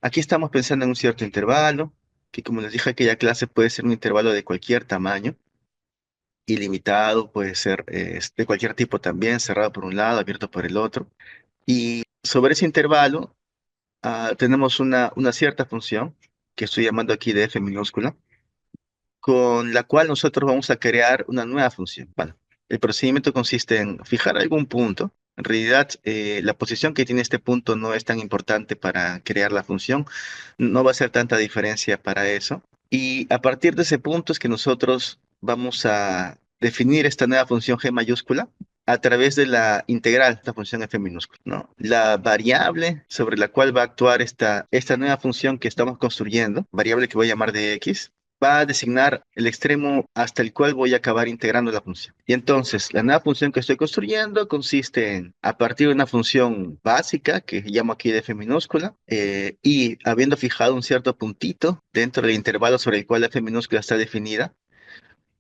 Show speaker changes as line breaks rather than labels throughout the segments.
Aquí estamos pensando en un cierto intervalo, que como les dije, aquella clase puede ser un intervalo de cualquier tamaño, ilimitado, puede ser de cualquier tipo también, cerrado por un lado, abierto por el otro. Y sobre ese intervalo tenemos una cierta función, que estoy llamando aquí de f minúscula, con la cual nosotros vamos a crear una nueva función. Bueno, el procedimiento consiste en fijar algún punto. En realidad, la posición que tiene este punto no es tan importante para crear la función. No va a ser tanta diferencia para eso. Y a partir de ese punto es que nosotros vamos a definir esta nueva función g mayúscula a través de la integral, esta función f minúscula, ¿no? La variable sobre la cual va a actuar esta nueva función que estamos construyendo, variable que voy a llamar de x, va a designar el extremo hasta el cual voy a acabar integrando la función. Y entonces, la nueva función que estoy construyendo consiste en, a partir de una función básica, que llamo aquí de f minúscula, y habiendo fijado un cierto puntito dentro del intervalo sobre el cual la f minúscula está definida,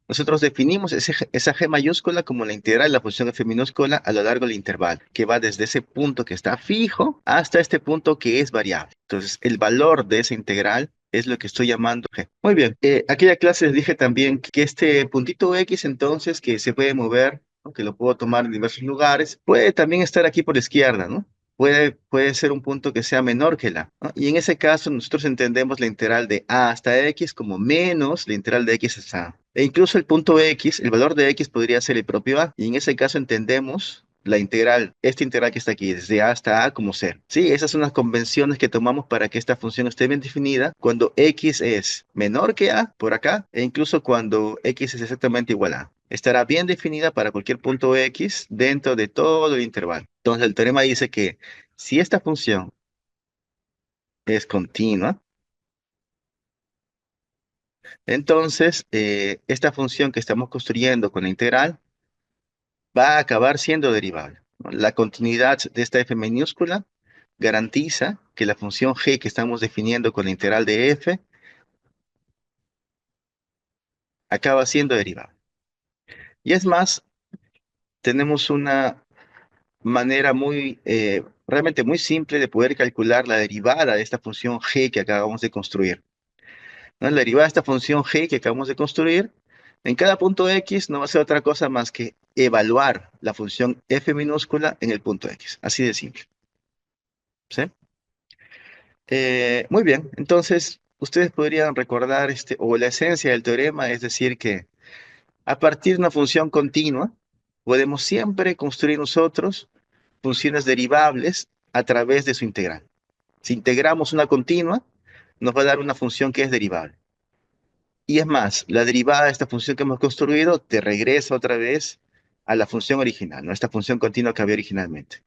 nosotros definimos esa g mayúscula como la integral de la función f minúscula a lo largo del intervalo, que va desde ese punto que está fijo hasta este punto que es variable. Entonces, el valor de esa integral es lo que estoy llamando g. Muy bien, aquella clase les dije también que este puntito x, entonces, que se puede mover, ¿no? Que lo puedo tomar en diversos lugares, puede también estar aquí por la izquierda, ¿no? Puede ser un punto que sea menor que la, ¿no? Y en ese caso nosotros entendemos la integral de a hasta x como menos la integral de x hasta a. E incluso el punto x, el valor de x podría ser el propio a. Y en ese caso entendemos la integral, esta integral que está aquí, desde a hasta a como cero. Sí, esas son las convenciones que tomamos para que esta función esté bien definida cuando x es menor que a, por acá, e incluso cuando x es exactamente igual a. Estará bien definida para cualquier punto x dentro de todo el intervalo. Entonces el teorema dice que si esta función es continua, entonces esta función que estamos construyendo con la integral va a acabar siendo derivable, ¿no? La continuidad de esta f minúscula garantiza que la función g que estamos definiendo con la integral de f acaba siendo derivable. Y es más, tenemos una manera realmente muy simple de poder calcular la derivada de esta función g que acabamos de construir, ¿no? La derivada de esta función g que acabamos de construir, en cada punto x no va a ser otra cosa más que evaluar la función f minúscula en el punto x. Así de simple. ¿Sí? Muy bien, entonces ustedes podrían recordar o la esencia del teorema, es decir, que a partir de una función continua, podemos siempre construir nosotros funciones derivables a través de su integral. Si integramos una continua, nos va a dar una función que es derivable. Y es más, la derivada de esta función que hemos construido te regresa otra vez a la función original, ¿no? Esta función continua que había originalmente.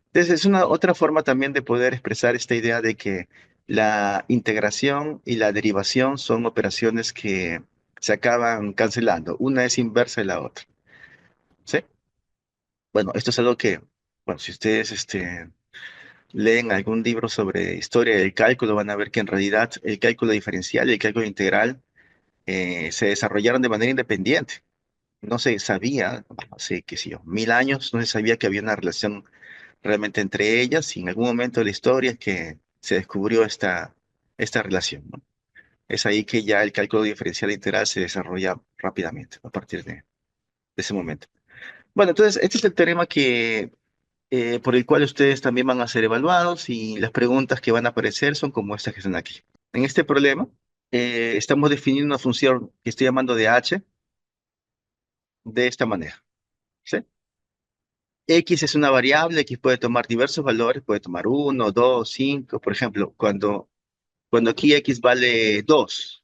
Entonces, es una otra forma también de poder expresar esta idea de que la integración y la derivación son operaciones que se acaban cancelando. Una es inversa de la otra. ¿Sí? Bueno, esto es algo que, bueno, si ustedes leen algún libro sobre historia del cálculo, van a ver que en realidad el cálculo diferencial y el cálculo integral se desarrollaron de manera independiente. No se sabía, hace, qué sé yo, 1000 años, no se sabía que había una relación realmente entre ellas y en algún momento de la historia es que se descubrió esta relación, ¿no? Es ahí que ya el cálculo diferencial integral se desarrolla rápidamente a partir de ese momento. Bueno, entonces este es el teorema por el cual ustedes también van a ser evaluados y las preguntas que van a aparecer son como estas que están aquí. En este problema estamos definiendo una función que estoy llamando de h de esta manera, ¿sí? X es una variable, X puede tomar diversos valores, puede tomar uno, 2, 5. Por ejemplo, cuando aquí X vale 2,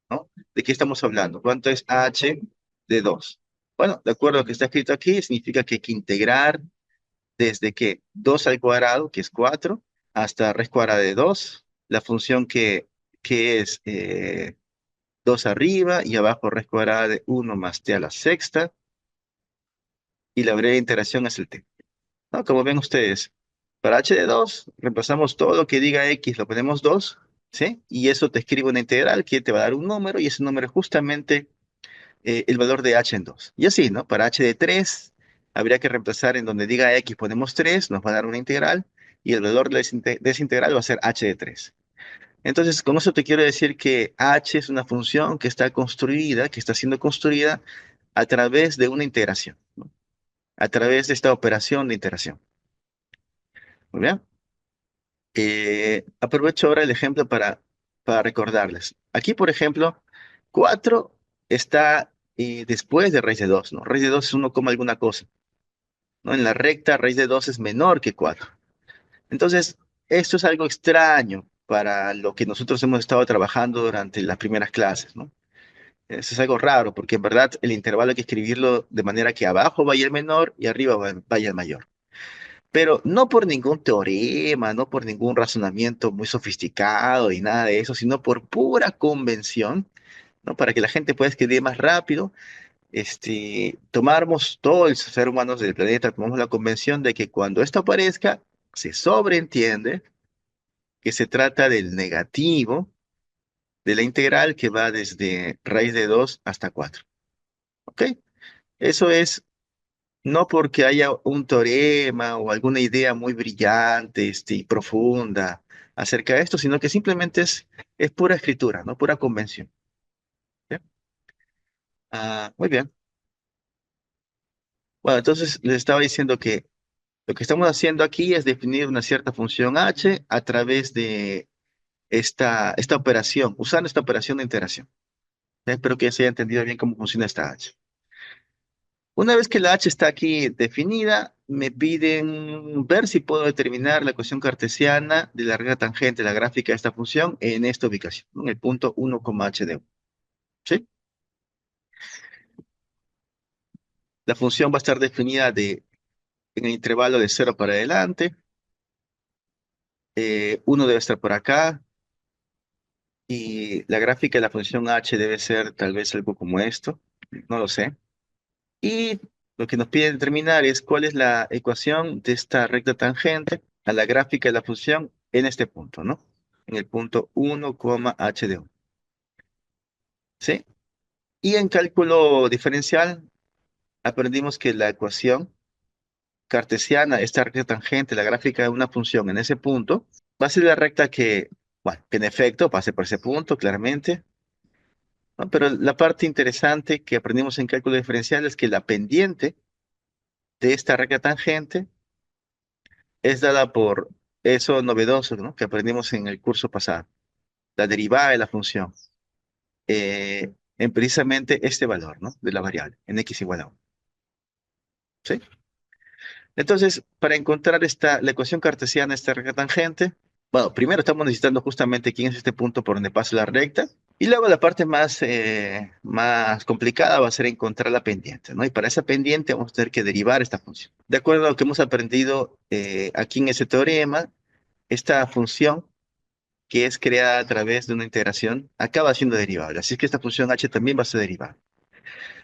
¿no? ¿De qué estamos hablando? ¿Cuánto es H de 2? Bueno, de acuerdo a lo que está escrito aquí, significa que hay que integrar desde que 2 al cuadrado, que es 4, hasta raíz cuadrada de 2, la función que es 2 arriba y abajo raíz cuadrada de 1 más t a la sexta, y la breve integración es el t. ¿No? Como ven ustedes, para h de 2 reemplazamos todo lo que diga x, lo ponemos 2, ¿sí? Y eso te escribe una integral que te va a dar un número y ese número es justamente el valor de h en 2. Y así, ¿no? Para h de 3 habría que reemplazar en donde diga x ponemos 3, nos va a dar una integral, y el valor de esa integral va a ser h de 3. Entonces, con eso te quiero decir que h es una función que está construida, que está siendo construida a través de una integración, ¿no? A través de esta operación de integración. Muy bien. Aprovecho ahora el ejemplo para recordarles. Aquí, por ejemplo, 4 está después de raíz de 2, ¿no? Raíz de 2 es 1, alguna cosa, ¿no? En la recta, raíz de 2 es menor que 4. Entonces, esto es algo extraño para lo que nosotros hemos estado trabajando durante las primeras clases, ¿no? Eso es algo raro, porque en verdad el intervalo hay que escribirlo de manera que abajo vaya el menor y arriba vaya el mayor. Pero no por ningún teorema, no por ningún razonamiento muy sofisticado y nada de eso, sino por pura convención, ¿no? Para que la gente pueda escribir más rápido, tomamos todos los seres humanos del planeta, tomamos la convención de que cuando esto aparezca, se sobreentiende que se trata del negativo de la integral que va desde raíz de 2 hasta 4. ¿Ok? Eso es no porque haya un teorema o alguna idea muy brillante, y profunda acerca de esto, sino que simplemente es pura escritura, ¿no? Pura convención. ¿Ya? Muy bien. Bueno, entonces les estaba diciendo que lo que estamos haciendo aquí es definir una cierta función h a través de esta operación, usando esta operación de integración. ¿Ya? Espero que se haya entendido bien cómo funciona esta h. Una vez que la h está aquí definida, me piden ver si puedo determinar la ecuación cartesiana de la regla tangente de la gráfica de esta función en esta ubicación, ¿no? En el punto 1, h de 1. ¿Sí? La función va a estar definida en el intervalo de 0 para adelante. 1 debe estar por acá. Y la gráfica de la función h debe ser tal vez algo como esto. No lo sé. Y lo que nos piden determinar es cuál es la ecuación de esta recta tangente a la gráfica de la función en este punto, ¿no? En el punto 1, h de 1. ¿Sí? Y en cálculo diferencial aprendimos que la ecuación cartesiana, esta recta tangente, la gráfica de una función en ese punto, va a ser la recta que, bueno, que en efecto pase por ese punto, claramente, ¿no? Pero la parte interesante que aprendimos en cálculo diferencial es que la pendiente de esta recta tangente es dada por eso novedoso, ¿no? Que aprendimos en el curso pasado, la derivada de la función, en precisamente este valor, ¿no? De la variable, en x igual a 1. ¿Sí? Entonces, para encontrar la ecuación cartesiana de esta recta tangente, bueno, primero estamos necesitando justamente quién es este punto por donde pasa la recta, y luego la parte más complicada va a ser encontrar la pendiente, ¿no? Y para esa pendiente vamos a tener que derivar esta función. De acuerdo a lo que hemos aprendido aquí en ese teorema, esta función que es creada a través de una integración, acaba siendo derivable. Así que esta función h también va a ser derivada.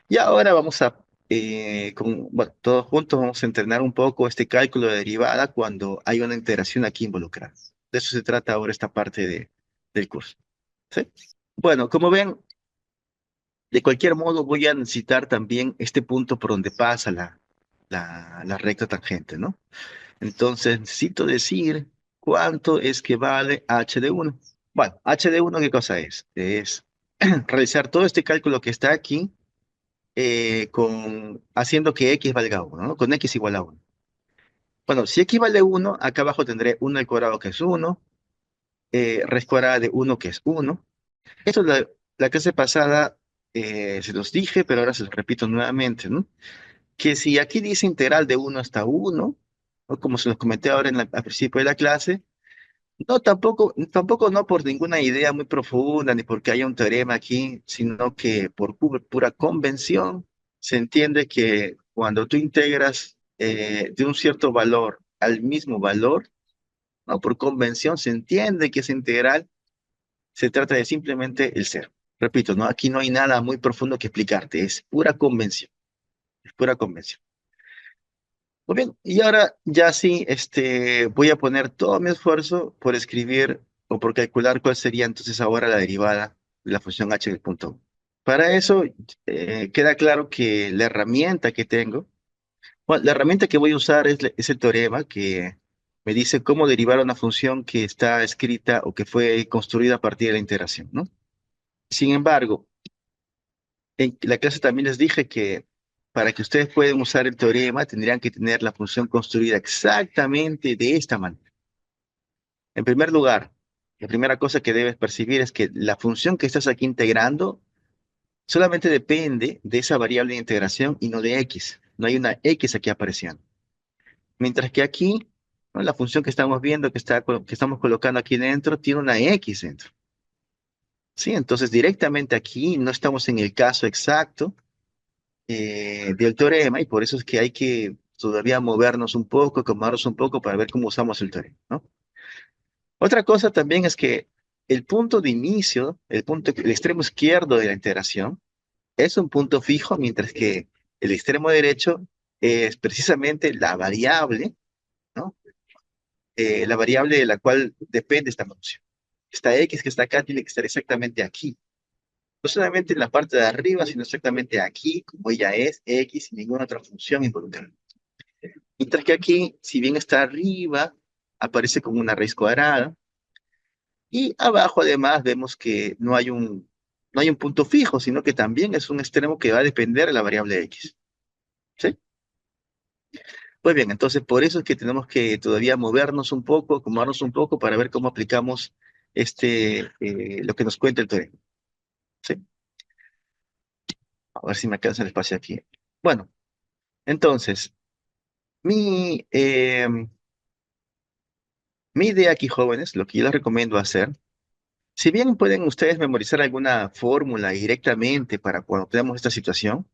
Y ahora bueno, todos juntos vamos a entrenar un poco este cálculo de derivada cuando hay una integración aquí involucrada. De eso se trata ahora esta parte del curso. ¿Sí? Bueno, como ven, de cualquier modo voy a necesitar también este punto por donde pasa la recta tangente, ¿no? Entonces necesito decir cuánto es que vale h de 1. Bueno, h de 1, ¿qué cosa es? Es realizar todo este cálculo que está aquí haciendo que x valga 1, ¿no? Con x igual a 1. Bueno, si x vale 1, acá abajo tendré 1 al cuadrado que es 1, raíz cuadrada de 1 que es 1. Esto es la clase pasada, se los dije, pero ahora se los repito nuevamente, ¿no? Que si aquí dice integral de 1 hasta 1, ¿no? Como se los comenté ahora al principio de la clase, no, tampoco no por ninguna idea muy profunda, ni porque haya un teorema aquí, sino que por pura convención se entiende que cuando tú integras de un cierto valor al mismo valor, ¿no? Por convención se entiende que esa integral se trata de simplemente el cero. Repito, ¿no? Aquí no hay nada muy profundo que explicarte, es pura convención, es pura convención. Muy bien, y ahora ya sí, voy a poner todo mi esfuerzo por escribir o por calcular cuál sería entonces ahora la derivada de la función h del punto 1. Para eso, queda claro que la herramienta que tengo, bueno, la herramienta que voy a usar es el teorema me dice cómo derivar una función que está escrita o que fue construida a partir de la integración, ¿no? Sin embargo, en la clase también les dije que para que ustedes puedan usar el teorema tendrían que tener la función construida exactamente de esta manera. En primer lugar, la primera cosa que debes percibir es que la función que estás aquí integrando solamente depende de esa variable de integración y no de x. No hay una x aquí apareciendo. Mientras que aquí, ¿no? La función que estamos viendo, que estamos colocando aquí dentro, tiene una x dentro. ¿Sí? Entonces, directamente aquí no estamos en el caso exacto del teorema y por eso es que hay que todavía movernos un poco, acomodarnos un poco para ver cómo usamos el teorema, ¿no? Otra cosa también es que el punto de inicio, el extremo izquierdo de la integración, es un punto fijo, mientras que el extremo derecho es precisamente la variable, ¿no? La variable de la cual depende esta función. Esta x que está acá tiene que estar exactamente aquí. No solamente en la parte de arriba, sino exactamente aquí, como ella es, x y ninguna otra función involucrada. Mientras que aquí, si bien está arriba, aparece como una raíz cuadrada, y abajo además vemos que no hay un punto fijo, sino que también es un extremo que va a depender de la variable x. ¿Sí? Pues bien, entonces por eso es que tenemos que todavía movernos un poco, acomodarnos un poco para ver cómo aplicamos lo que nos cuenta el teorema. ¿Sí? A ver si me alcanza el espacio aquí. Bueno, entonces, mi, eh, mi idea aquí, jóvenes, lo que yo les recomiendo hacer, si bien pueden ustedes memorizar alguna fórmula directamente para cuando tenemos esta situación,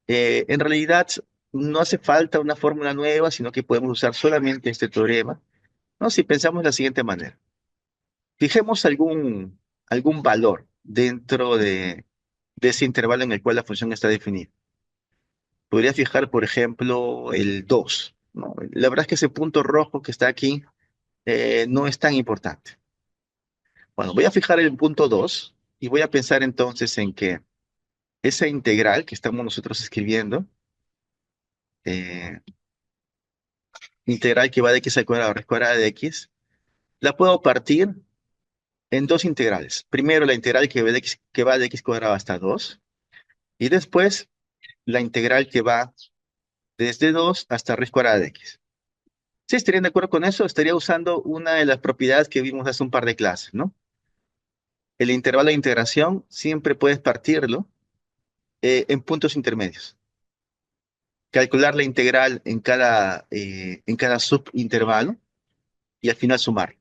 en realidad no hace falta una fórmula nueva, sino que podemos usar solamente este teorema, ¿no? Si pensamos de la siguiente manera. Fijemos algún valor dentro de ese intervalo en el cual la función está definida. Podría fijar, por ejemplo, el 2, ¿no? La verdad es que ese punto rojo que está aquí no es tan importante. Bueno, voy a fijar el punto 2 y voy a pensar entonces en que esa integral que estamos nosotros escribiendo, eh, integral que va de x al cuadrado a raíz cuadrada de x, la puedo partir en dos integrales. Primero la integral que va de x cuadrado hasta 2 y después la integral que va desde 2 hasta raíz cuadrada de x. Si estarían de acuerdo con eso, estaría usando una de las propiedades que vimos hace un par de clases, ¿no? El intervalo de integración siempre puedes partirlo en puntos intermedios. Calcular la integral en cada subintervalo y al final sumar.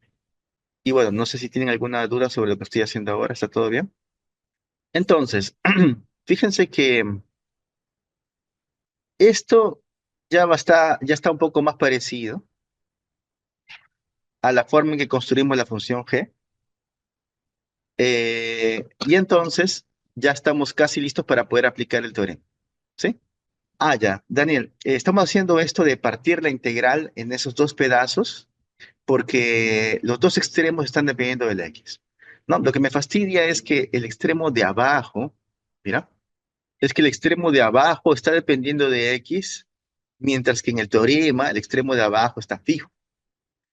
Y bueno, no sé si tienen alguna duda sobre lo que estoy haciendo ahora, ¿está todo bien? Entonces, fíjense que esto ya está un poco más parecido a la forma en que construimos la función g. Y entonces ya estamos casi listos para poder aplicar el teorema. ¿Sí? Ah, ya. Daniel, estamos haciendo esto de partir la integral en esos dos pedazos porque los dos extremos están dependiendo de la x. No, lo que me fastidia es que el extremo de abajo, mira, es que el extremo de abajo está dependiendo de x, mientras que en el teorema el extremo de abajo está fijo.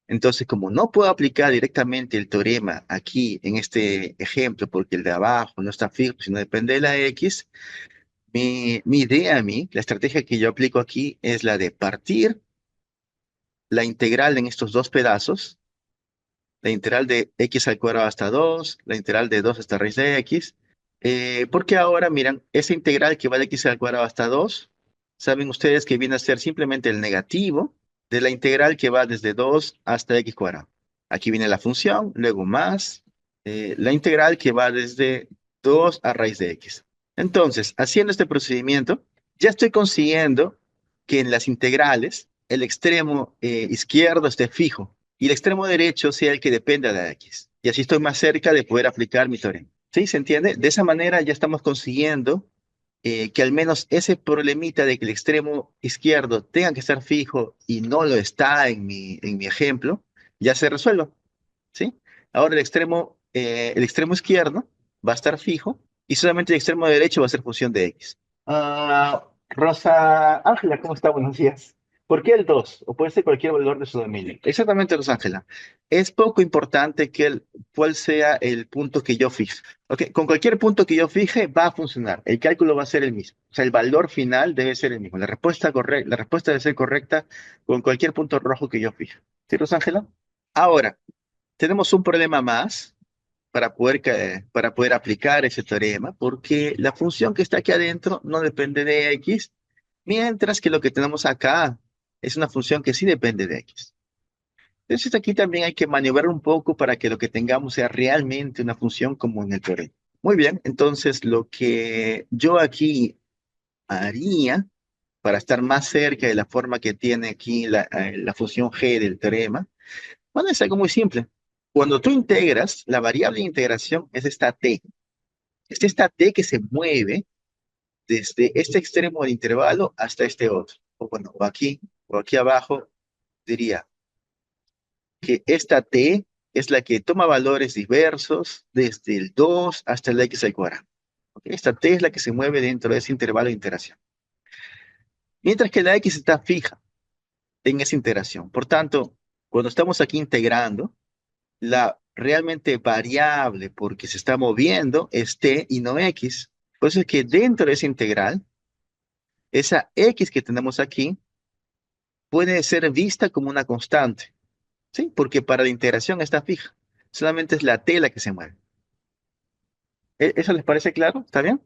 Entonces, como no puedo aplicar directamente el teorema aquí en este ejemplo, porque el de abajo no está fijo, sino depende de la x, mi idea a mí, la estrategia que yo aplico aquí es la de partir la integral en estos dos pedazos, la integral de x al cuadrado hasta 2, la integral de 2 hasta raíz de x, porque ahora, miran, esa integral que va de x al cuadrado hasta 2, saben ustedes que viene a ser simplemente el negativo de la integral que va desde 2 hasta x cuadrado. Aquí viene la función, luego más la integral que va desde 2 a raíz de x. Entonces, haciendo este procedimiento, ya estoy consiguiendo que en las integrales el extremo izquierdo esté fijo y el extremo derecho sea el que dependa de la x. Y así estoy más cerca de poder aplicar mi teorema. ¿Sí? ¿Se entiende? De esa manera ya estamos consiguiendo que al menos ese problemita de que el extremo izquierdo tenga que estar fijo y no lo está en mi ejemplo, ya se resuelva. ¿Sí? Ahora el extremo izquierdo va a estar fijo y solamente el extremo derecho va a ser función de x. Rosa Ángela, ¿cómo está? Buenos días. ¿Por qué el 2? O puede ser cualquier valor de su dominio. Exactamente, Rosángela. Es poco importante cuál sea el punto que yo fije. ¿Ok? Con cualquier punto que yo fije va a funcionar. El cálculo va a ser el mismo. O sea, el valor final debe ser el mismo. La respuesta debe ser correcta con cualquier punto rojo que yo fije. ¿Sí, Rosángela? Ahora, tenemos un problema más para poder aplicar ese teorema, porque la función que está aquí adentro no depende de x, mientras que lo que tenemos acá es una función que sí depende de x. Entonces aquí también hay que maniobrar un poco para que lo que tengamos sea realmente una función como en el teorema. Muy bien, entonces lo que yo aquí haría para estar más cerca de la forma que tiene aquí la función g del teorema, bueno, es algo muy simple. Cuando tú integras, la variable de integración es esta t. Es esta t que se mueve desde este extremo del intervalo hasta este otro. O bueno, o aquí abajo, diría que esta t es la que toma valores diversos desde el 2 hasta el x al cuadrado. ¿Ok? Esta t es la que se mueve dentro de ese intervalo de integración. Mientras que la x está fija en esa integración. Por tanto, cuando estamos aquí integrando, la realmente variable porque se está moviendo es t y no x. Por eso es que dentro de esa integral, esa x que tenemos aquí puede ser vista como una constante, ¿sí? Porque para la integración está fija. Solamente es la t la que se mueve. ¿Eso les parece claro? ¿Está bien?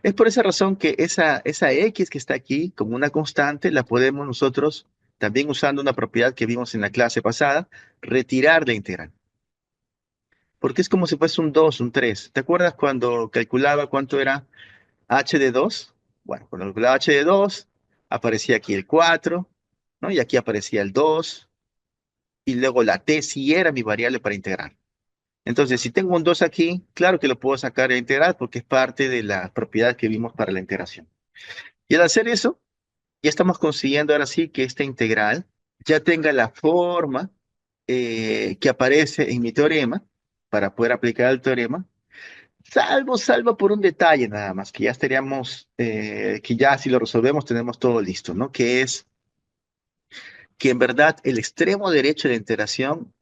Es por esa razón que esa x que está aquí como una constante la podemos nosotros, también usando una propiedad que vimos en la clase pasada, retirar la integral. Porque es como si fuese un 2, un 3. ¿Te acuerdas cuando calculaba cuánto era h de 2? Bueno, cuando calculaba h de 2, aparecía aquí el 4, ¿no? Y aquí aparecía el 2, y luego la t sí era mi variable para integrar. Entonces, si tengo un 2 aquí, claro que lo puedo sacar de integral porque es parte de la propiedad que vimos para la integración. Y al hacer eso, ya estamos consiguiendo ahora sí que esta integral ya tenga la forma que aparece en mi teorema para poder aplicar el teorema. Salvo por un detalle nada más, que ya estaríamos, que ya si lo resolvemos tenemos todo listo, ¿no? Que es que en verdad el extremo derecho de la integración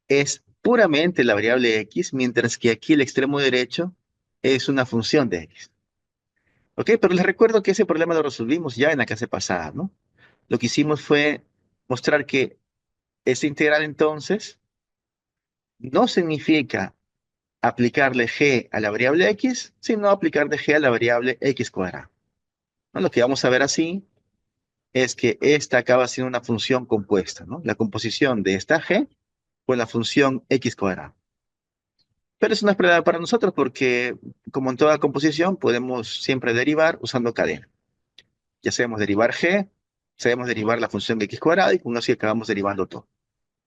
es puramente la variable x, mientras que aquí el extremo derecho es una función de x. ¿Ok? Pero les recuerdo que ese problema lo resolvimos ya en la clase pasada, ¿no? Lo que hicimos fue mostrar que esta integral entonces no significa aplicarle g a la variable x, sino aplicarle g a la variable x cuadrada. ¿No? Lo que vamos a ver así es que esta acaba siendo una función compuesta, ¿no? La composición de esta g con la función x cuadrada. Pero eso no es problema para nosotros porque, como en toda composición, podemos siempre derivar usando cadena. Ya sabemos derivar g, sabemos derivar la función de x cuadrada y con eso acabamos derivando todo.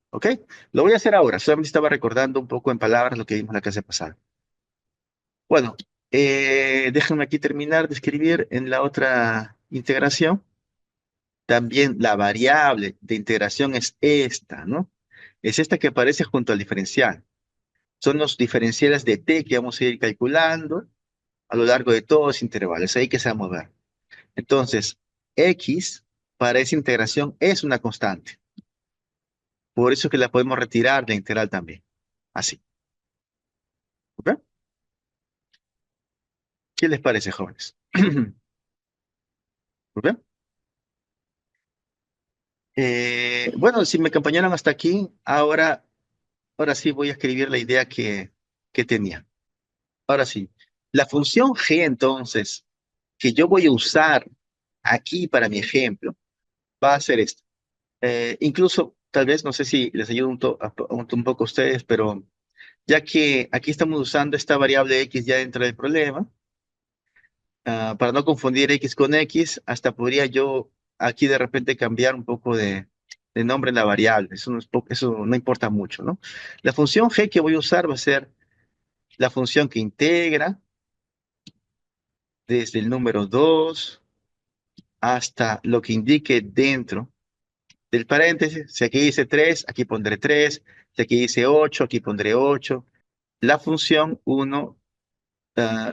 ¿Ok? Lo voy a hacer ahora. Solamente estaba recordando un poco en palabras lo que vimos la clase pasada. Bueno, déjenme aquí terminar de escribir en la otra integración. También la variable de integración es esta, ¿no? Es esta que aparece junto al diferencial. Son los diferenciales de t que vamos a ir calculando a lo largo de todos los intervalos. Ahí que se va a mover. Entonces, x para esa integración es una constante. Por eso que la podemos retirar de integral también. Así. ¿Ok? ¿Qué les parece, jóvenes? ¿Ok? Bueno, si me acompañaron hasta aquí, ahora sí voy a escribir la idea que tenía. Ahora sí, la función g entonces, que yo voy a usar aquí para mi ejemplo, va a ser esto. Incluso, tal vez, no sé si les ayudo un poco a ustedes, pero ya que aquí estamos usando esta variable x ya dentro del problema, para no confundir x con x, hasta podría yo aquí de repente cambiar un poco de nombre en la variable. Eso eso no importa mucho, ¿no? La función g que voy a usar va a ser la función que integra desde el número 2 hasta lo que indique dentro del paréntesis. Si aquí dice 3, aquí pondré 3. Si aquí dice 8, aquí pondré 8. La función 1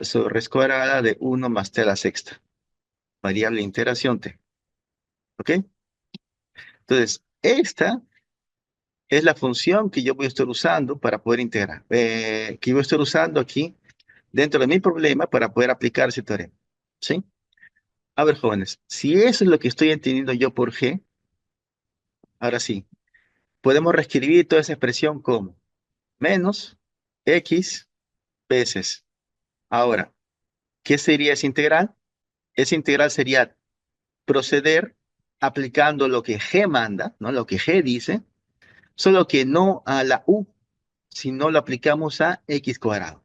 sobre raíz cuadrada de 1 más t a la sexta. Variable de integración t. ¿Ok? Entonces, esta es la función que yo voy a estar usando para poder integrar, que yo voy a estar usando aquí dentro de mi problema para poder aplicar ese teorema. ¿Sí? A ver, jóvenes, si eso es lo que estoy entendiendo yo por G, ahora sí, podemos reescribir toda esa expresión como menos X veces. Ahora, ¿qué sería esa integral? Esa integral sería proceder aplicando lo que G manda, ¿no? Lo que G dice, solo que no a la U, sino lo aplicamos a X cuadrado.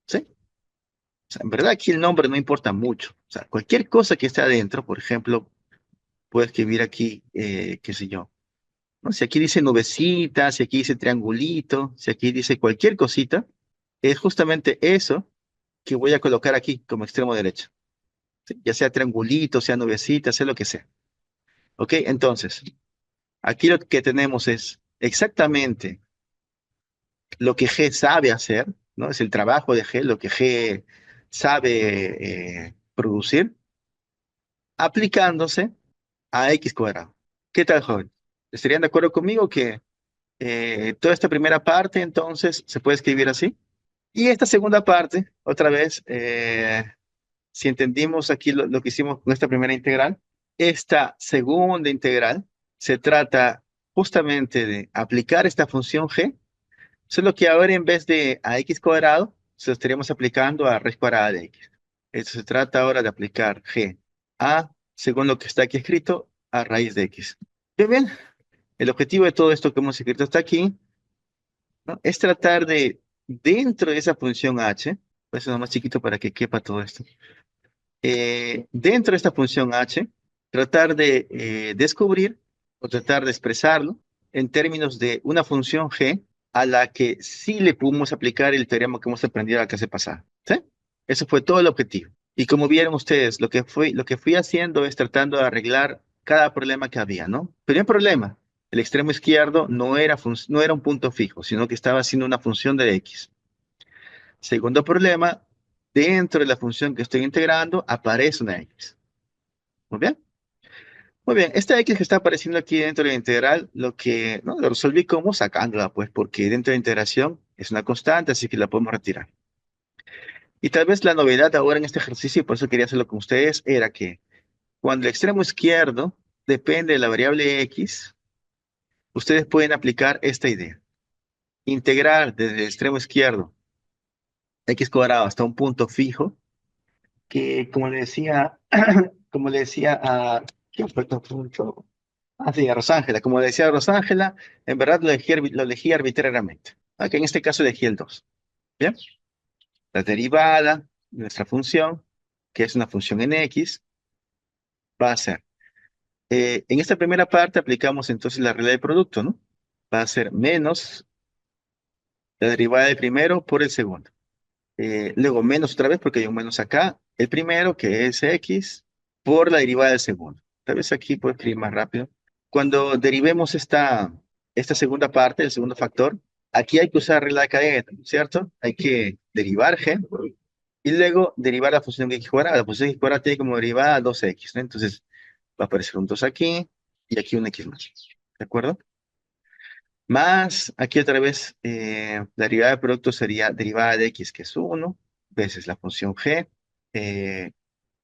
¿Sí? O sea, en verdad aquí el nombre no importa mucho. O sea, cualquier cosa que esté adentro, por ejemplo, puedo escribir aquí, qué sé yo, ¿no? Si aquí dice nubecita, si aquí dice triangulito, si aquí dice cualquier cosita, es justamente eso que voy a colocar aquí como extremo derecho. ¿Sí? Ya sea triangulito, sea nubecita, sea lo que sea. ¿Ok? Entonces, aquí lo que tenemos es exactamente lo que G sabe hacer, ¿no? Es el trabajo de G, lo que G sabe producir, aplicándose a X cuadrado. ¿Qué tal, joven? ¿Estarían de acuerdo conmigo que toda esta primera parte entonces se puede escribir así? Y esta segunda parte, otra vez, si entendimos aquí lo que hicimos con esta primera integral, esta segunda integral se trata justamente de aplicar esta función g, solo que ahora en vez de a x cuadrado, se lo estaríamos aplicando a raíz cuadrada de x. Esto se trata ahora de aplicar g a, según lo que está aquí escrito, a raíz de x. Bien, bien, el objetivo de todo esto que hemos escrito hasta aquí, ¿no? Es tratar de, dentro de esa función h, pues es más chiquito para que quepa todo esto, dentro de esta función h, tratar de descubrir o tratar de expresarlo en términos de una función g a la que sí le pudimos aplicar el teorema que hemos aprendido la clase pasada. ¿Sí? Eso fue todo el objetivo. Y como vieron ustedes, lo que fui haciendo es tratando de arreglar cada problema que había, ¿no? Primer problema, el extremo izquierdo no era un punto fijo, sino que estaba haciendo una función de x. Segundo problema, dentro de la función que estoy integrando aparece una x. Muy bien. Muy bien, esta x que está apareciendo aquí dentro de la integral, ¿no? Lo resolví como sacándola, pues, porque dentro de la integración es una constante, así que la podemos retirar. Y tal vez la novedad ahora en este ejercicio, y por eso quería hacerlo con ustedes, era que cuando el extremo izquierdo depende de la variable x, ustedes pueden aplicar esta idea. Integrar desde el extremo izquierdo x cuadrado hasta un punto fijo, que como le decía, como le decía a, ¿quién fue este punto? Ah, sí, a Rosángela. Como le decía a Rosángela, en verdad lo elegí arbitrariamente. Aquí en este caso elegí el 2. ¿Bien? La derivada de nuestra función, que es una función en x, va a ser, en esta primera parte aplicamos entonces la regla de producto, ¿no? Va a ser menos la derivada del primero por el segundo. Luego menos otra vez porque hay un menos acá. El primero, que es x, por la derivada del segundo. Tal vez aquí puedo escribir más rápido. Cuando derivemos esta segunda parte, el segundo factor, aquí hay que usar regla de cadena, ¿cierto? Hay que derivar g y luego derivar la función de x cuadrada. La función de x cuadrada tiene como derivada 2x, ¿no? Entonces va a aparecer un 2 aquí y aquí un x más. ¿De acuerdo? Más, aquí otra vez, la derivada de producto sería derivada de x, que es 1 veces la función g, eh,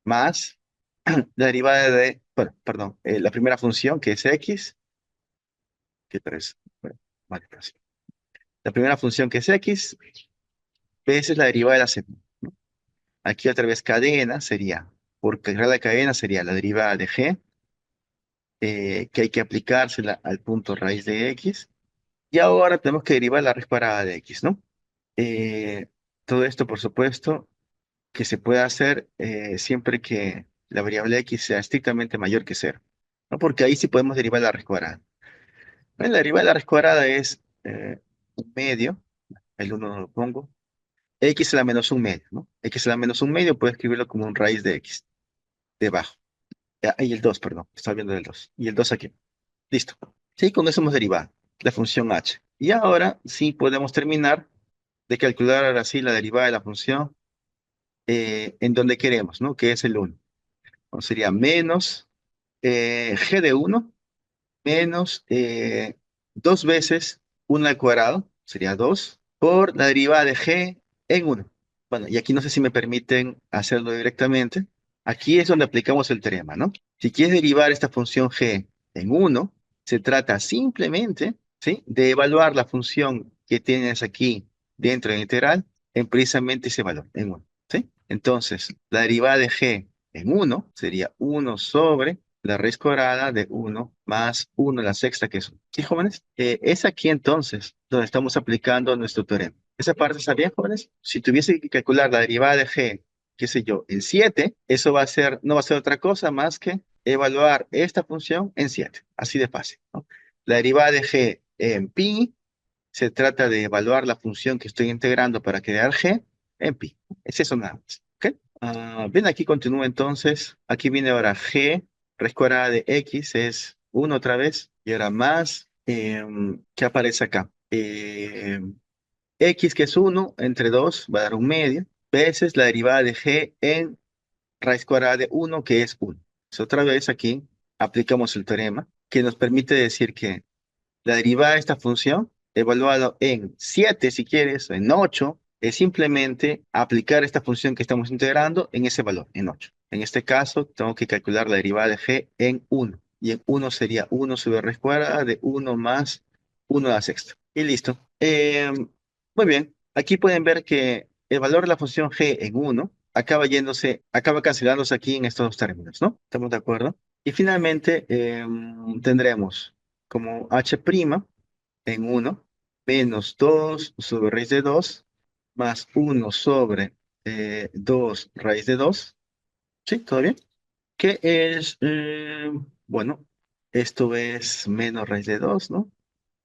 más la derivada de, bueno, perdón, la primera función, que es x, que es, bueno, vale, pues, la primera función, que es x, veces la derivada de la segunda, ¿no? Aquí otra vez cadena sería, por regla de cadena sería la derivada de g, que hay que aplicársela al punto raíz de x, y ahora tenemos que derivar la raíz cuadrada de x, ¿no? Eh, Todo esto, por supuesto, que se puede hacer siempre que la variable x sea estrictamente mayor que cero, ¿no? Porque ahí sí podemos derivar la raíz cuadrada. Bueno, la derivada de la raíz cuadrada es un medio, el 1 no lo pongo, x a la menos un medio, ¿no? X a la menos un medio puedo escribirlo como un raíz de x, debajo. Y el 2, perdón, estaba viendo el 2. Y el 2 aquí. Listo. Sí, con eso hemos derivado la función h. Y ahora sí podemos terminar de calcular ahora sí la derivada de la función en donde queremos, ¿no? Que es el 1. Entonces sería menos g de uno menos 2 veces 1 al cuadrado, sería 2 por la derivada de g en uno. Bueno, y aquí no sé si me permiten hacerlo directamente. Aquí es donde aplicamos el teorema, ¿no? Si quieres derivar esta función g en uno, se trata simplemente, ¿sí?, de evaluar la función que tienes aquí dentro del integral en precisamente ese valor, en uno, ¿sí? Entonces, la derivada de g en uno sería uno sobre la raíz cuadrada de uno más uno a la sexta, que es 1. ¿Sí, jóvenes? Es aquí entonces donde estamos aplicando nuestro teorema. ¿Esa parte está bien, jóvenes? Si tuviese que calcular la derivada de g, qué sé yo, en 7, eso va a ser, no va a ser otra cosa más que evaluar esta función en 7. Así de fácil, ¿no? La derivada de g en pi se trata de evaluar la función que estoy integrando para crear g en pi. Es eso nada más. ¿Ok? Bien, aquí continúa entonces. Aquí viene ahora g, raíz cuadrada de x es 1 otra vez. Y ahora más, ¿qué aparece acá? X, que es 1 entre 2 va a dar un medio, veces la derivada de g en raíz cuadrada de uno, que es 1. Entonces, otra vez aquí aplicamos el teorema que nos permite decir que la derivada de esta función, evaluado en 7 si quieres, o en 8, es simplemente aplicar esta función que estamos integrando en ese valor, en 8. En este caso, tengo que calcular la derivada de g en 1. Y en 1 sería 1 sobre raíz cuadrada de 1 más 1 a la sexta. Y listo. Muy bien. Aquí pueden ver que el valor de la función g en 1 acaba yéndose, acaba cancelándose aquí en estos dos términos, ¿no? ¿Estamos de acuerdo? Y finalmente tendremos como h' en uno menos 2 sobre raíz de 2 más uno sobre 2 raíz de 2. ¿Sí? ¿Todo bien? Que es, bueno, esto es menos raíz de 2, ¿no?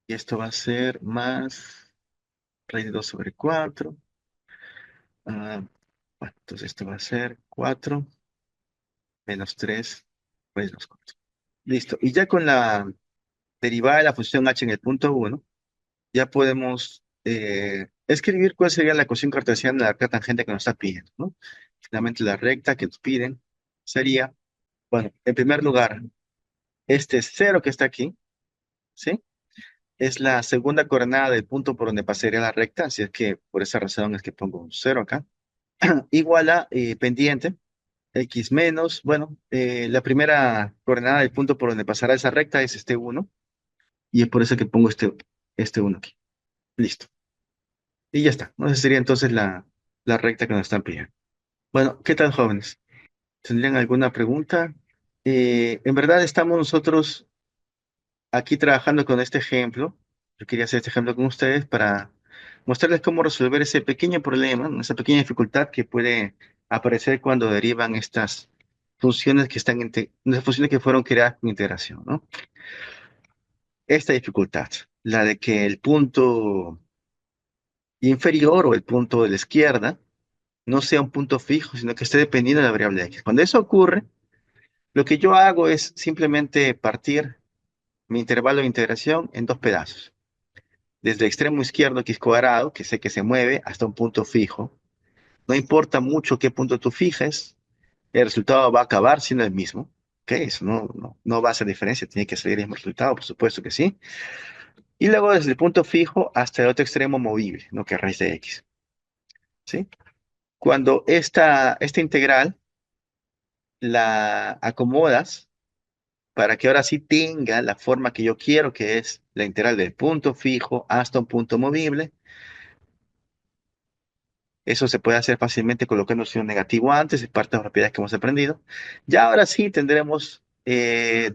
Y esto va a ser más raíz de 2 sobre 4. Bueno, entonces esto va a ser 4 menos 3 raíz de 2. Listo. Y ya con la derivada de la función h en el punto uno, ya podemos escribir cuál sería la ecuación cartesiana de la recta tangente que nos está pidiendo, ¿no? Finalmente, la recta que nos piden sería, bueno, en primer lugar, este cero que está aquí, ¿sí? Es la segunda coordenada del punto por donde pasaría la recta, así es que por esa razón es que pongo un cero acá. Igual a pendiente, x menos, bueno, la primera coordenada del punto por donde pasará esa recta es este uno, y es por eso que pongo este uno aquí. Listo. Y ya está, ¿no? Esa sería entonces la recta que nos están pidiendo. Bueno, ¿qué tal, jóvenes? ¿Tendrían alguna pregunta? En verdad estamos nosotros aquí trabajando con este ejemplo. Yo quería hacer este ejemplo con ustedes para mostrarles cómo resolver ese pequeño problema, ¿no?, esa pequeña dificultad que puede aparecer cuando derivan estas funciones que están las funciones que fueron creadas con integración, ¿no? Esta dificultad, la de que el punto inferior o el punto de la izquierda no sea un punto fijo, sino que esté dependiendo de la variable x. Cuando eso ocurre, lo que yo hago es simplemente partir mi intervalo de integración en dos pedazos. Desde el extremo izquierdo, x cuadrado, que sé que se mueve, hasta un punto fijo. No importa mucho qué punto tú fijes, el resultado va a acabar siendo el mismo. ¿Ok? Eso no va a hacer diferencia, tiene que salir el mismo resultado, por supuesto que sí. Y luego desde el punto fijo hasta el otro extremo movible, ¿no?, que es raíz de x. ¿Sí? Cuando esta integral la acomodas para que ahora sí tenga la forma que yo quiero, que es la integral del punto fijo hasta un punto movible. Eso se puede hacer fácilmente colocando un negativo antes, es parte de las propiedades que hemos aprendido. Ya ahora sí tendremos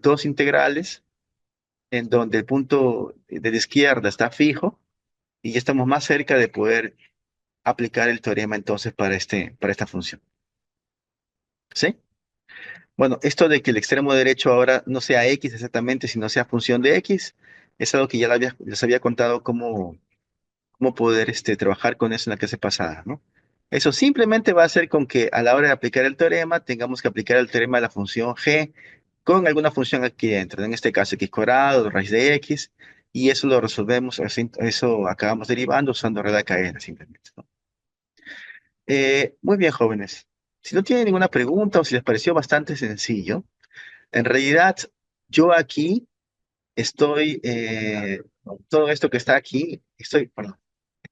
dos integrales en donde el punto de la izquierda está fijo y ya estamos más cerca de poder aplicar el teorema entonces para esta función. ¿Sí? Bueno, esto de que el extremo derecho ahora no sea x exactamente, sino sea función de x, es algo que ya les había contado cómo poder trabajar con eso en la clase pasada, ¿no? Eso simplemente va a hacer con que a la hora de aplicar el teorema, tengamos que aplicar el teorema de la función g con alguna función aquí dentro, en este caso x cuadrado, raíz de x, y eso lo resolvemos, eso acabamos derivando usando regla de cadena simplemente, ¿no? Muy bien, jóvenes. Si no tienen ninguna pregunta o si les pareció bastante sencillo, En realidad, yo aquí estoy, todo esto que está aquí, perdón,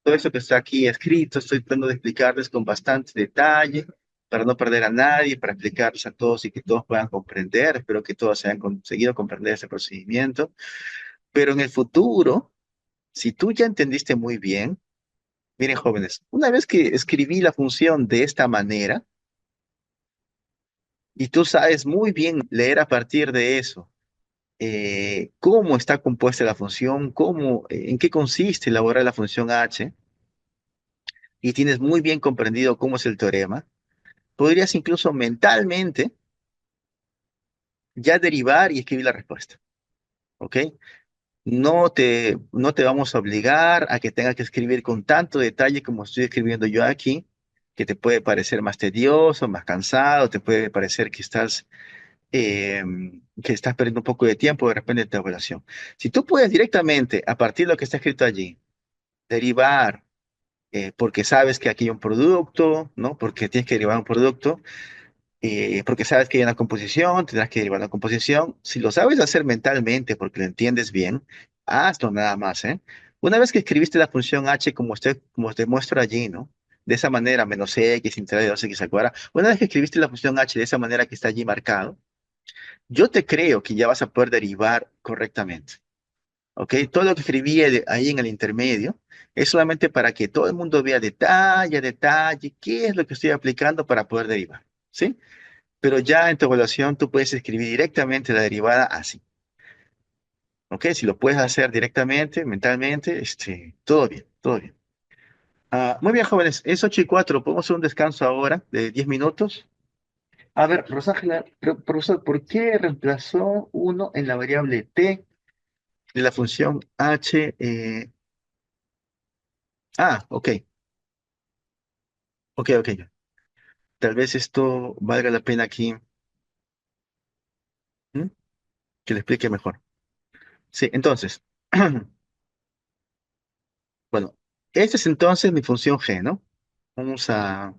todo esto que está aquí escrito, estoy tratando de explicarles con bastante detalle para no perder a nadie, para explicarles a todos y que todos puedan comprender. Espero que todos hayan conseguido comprender ese procedimiento. Pero en el futuro, si tú ya entendiste muy bien, miren jóvenes, una vez que escribí la función de esta manera y tú sabes muy bien leer a partir de eso, cómo está compuesta la función, en qué consiste elaborar la función h, y tienes muy bien comprendido cómo es el teorema, podrías incluso mentalmente ya derivar y escribir la respuesta, ¿ok? No te vamos a obligar a que tengas que escribir con tanto detalle como estoy escribiendo yo aquí, que te puede parecer más tedioso, más cansado, te puede parecer eh, que estás perdiendo un poco de tiempo de repente en tu evaluación. Si tú puedes directamente, a partir de lo que está escrito allí, derivar, porque sabes que aquí hay un producto, ¿no? Porque tienes que derivar un producto, porque sabes que hay una composición, tendrás que derivar la composición. Si lo sabes hacer mentalmente porque lo entiendes bien, hazlo nada más, ¿eh? Una vez que escribiste la función h como te muestro allí, ¿no? De esa manera, menos x integral de 2x al cuadrado. Una vez que escribiste la función h de esa manera que está allí marcado, yo te creo que ya vas a poder derivar correctamente. ¿Ok? Todo lo que escribí ahí en el intermedio es solamente para que todo el mundo vea detalle a detalle qué es lo que estoy aplicando para poder derivar. ¿Sí? Pero ya en tu evaluación tú puedes escribir directamente la derivada así. ¿Ok? Si lo puedes hacer directamente, mentalmente, todo bien, todo bien. Muy bien, jóvenes, es 8:04. ¿Podemos hacer un descanso ahora de 10 minutos? A ver, Rosángela, profesor, ¿por qué reemplazó uno en la variable t de la función h? Ok, ok. Tal vez esto valga la pena aquí, ¿m? Que le explique mejor. Sí, entonces, bueno, esta es entonces mi función g, ¿no? Vamos a,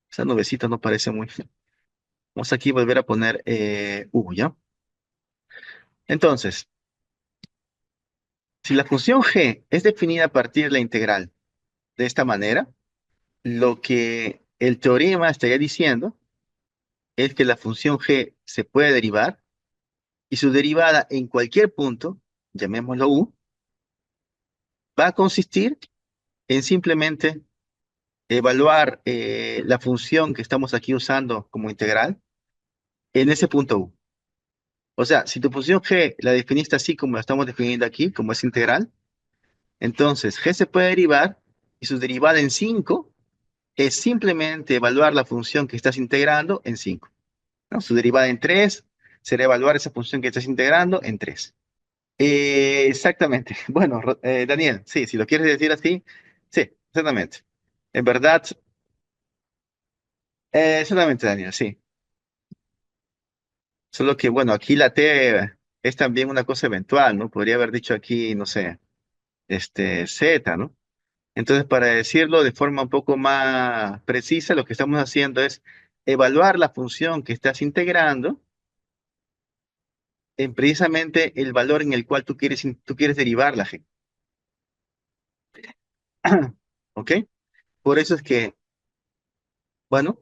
esa nubecita no parece muy. Vamos aquí a volver a poner u, ¿ya? Entonces, si la función g es definida a partir de la integral de esta manera, lo que el teorema estaría diciendo es que la función g se puede derivar y su derivada en cualquier punto, llamémoslo u, va a consistir en simplemente evaluar la función que estamos aquí usando como integral en ese punto u. O sea, si tu función g la definiste así como la estamos definiendo aquí, como es integral, entonces g se puede derivar y su derivada en 5 es simplemente evaluar la función que estás integrando en 5, ¿no? Su derivada en 3 será evaluar esa función que estás integrando en 3. Exactamente. Bueno, Daniel, sí, si lo quieres decir así, sí, exactamente. En verdad, exactamente, Daniel, sí. Solo que, bueno, aquí la T es también una cosa eventual, ¿no? Podría haber dicho aquí, no sé, Z, ¿no? Entonces, para decirlo de forma un poco más precisa, lo que estamos haciendo es evaluar la función que estás integrando en precisamente el valor en el cual tú quieres derivar la g. ¿Ok? Por eso es que, bueno,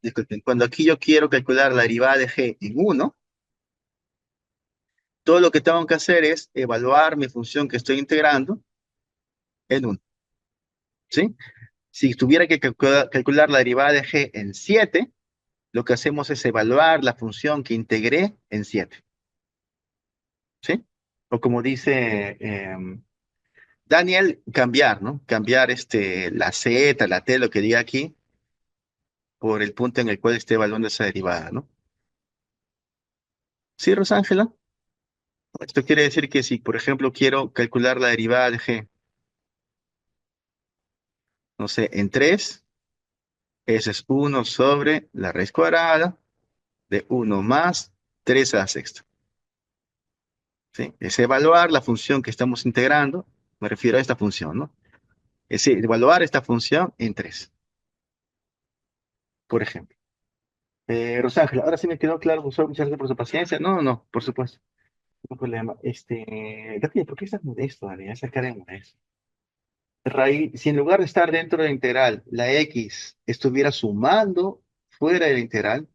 disculpen, cuando aquí yo quiero calcular la derivada de g en uno, todo lo que tengo que hacer es evaluar mi función que estoy integrando en uno. ¿Sí? Si tuviera que calcular la derivada de g en 7, lo que hacemos es evaluar la función que integré en 7. ¿Sí? O como dice Daniel, cambiar, ¿no? Cambiar la z, la t, lo que diga aquí, por el punto en el cual esté evaluando esa derivada, ¿no? ¿Sí, Rosángela? Esto quiere decir que si, por ejemplo, quiero calcular la derivada de g, no sé, en 3, ese es 1 sobre la raíz cuadrada de 1 más 3 a la sexta. ¿Sí? Es evaluar la función que estamos integrando, me refiero a esta función, ¿no? Es evaluar esta función en 3, por ejemplo. Rosángel, ahora sí me quedó claro, profesor, muchas gracias por su paciencia. No, no, no, por supuesto, no hay problema. Gabriel, ¿por qué estás modesto, Ale? Esa cara de modesto. Raíz, si en lugar de estar dentro de la integral, la x estuviera sumando fuera de la integral,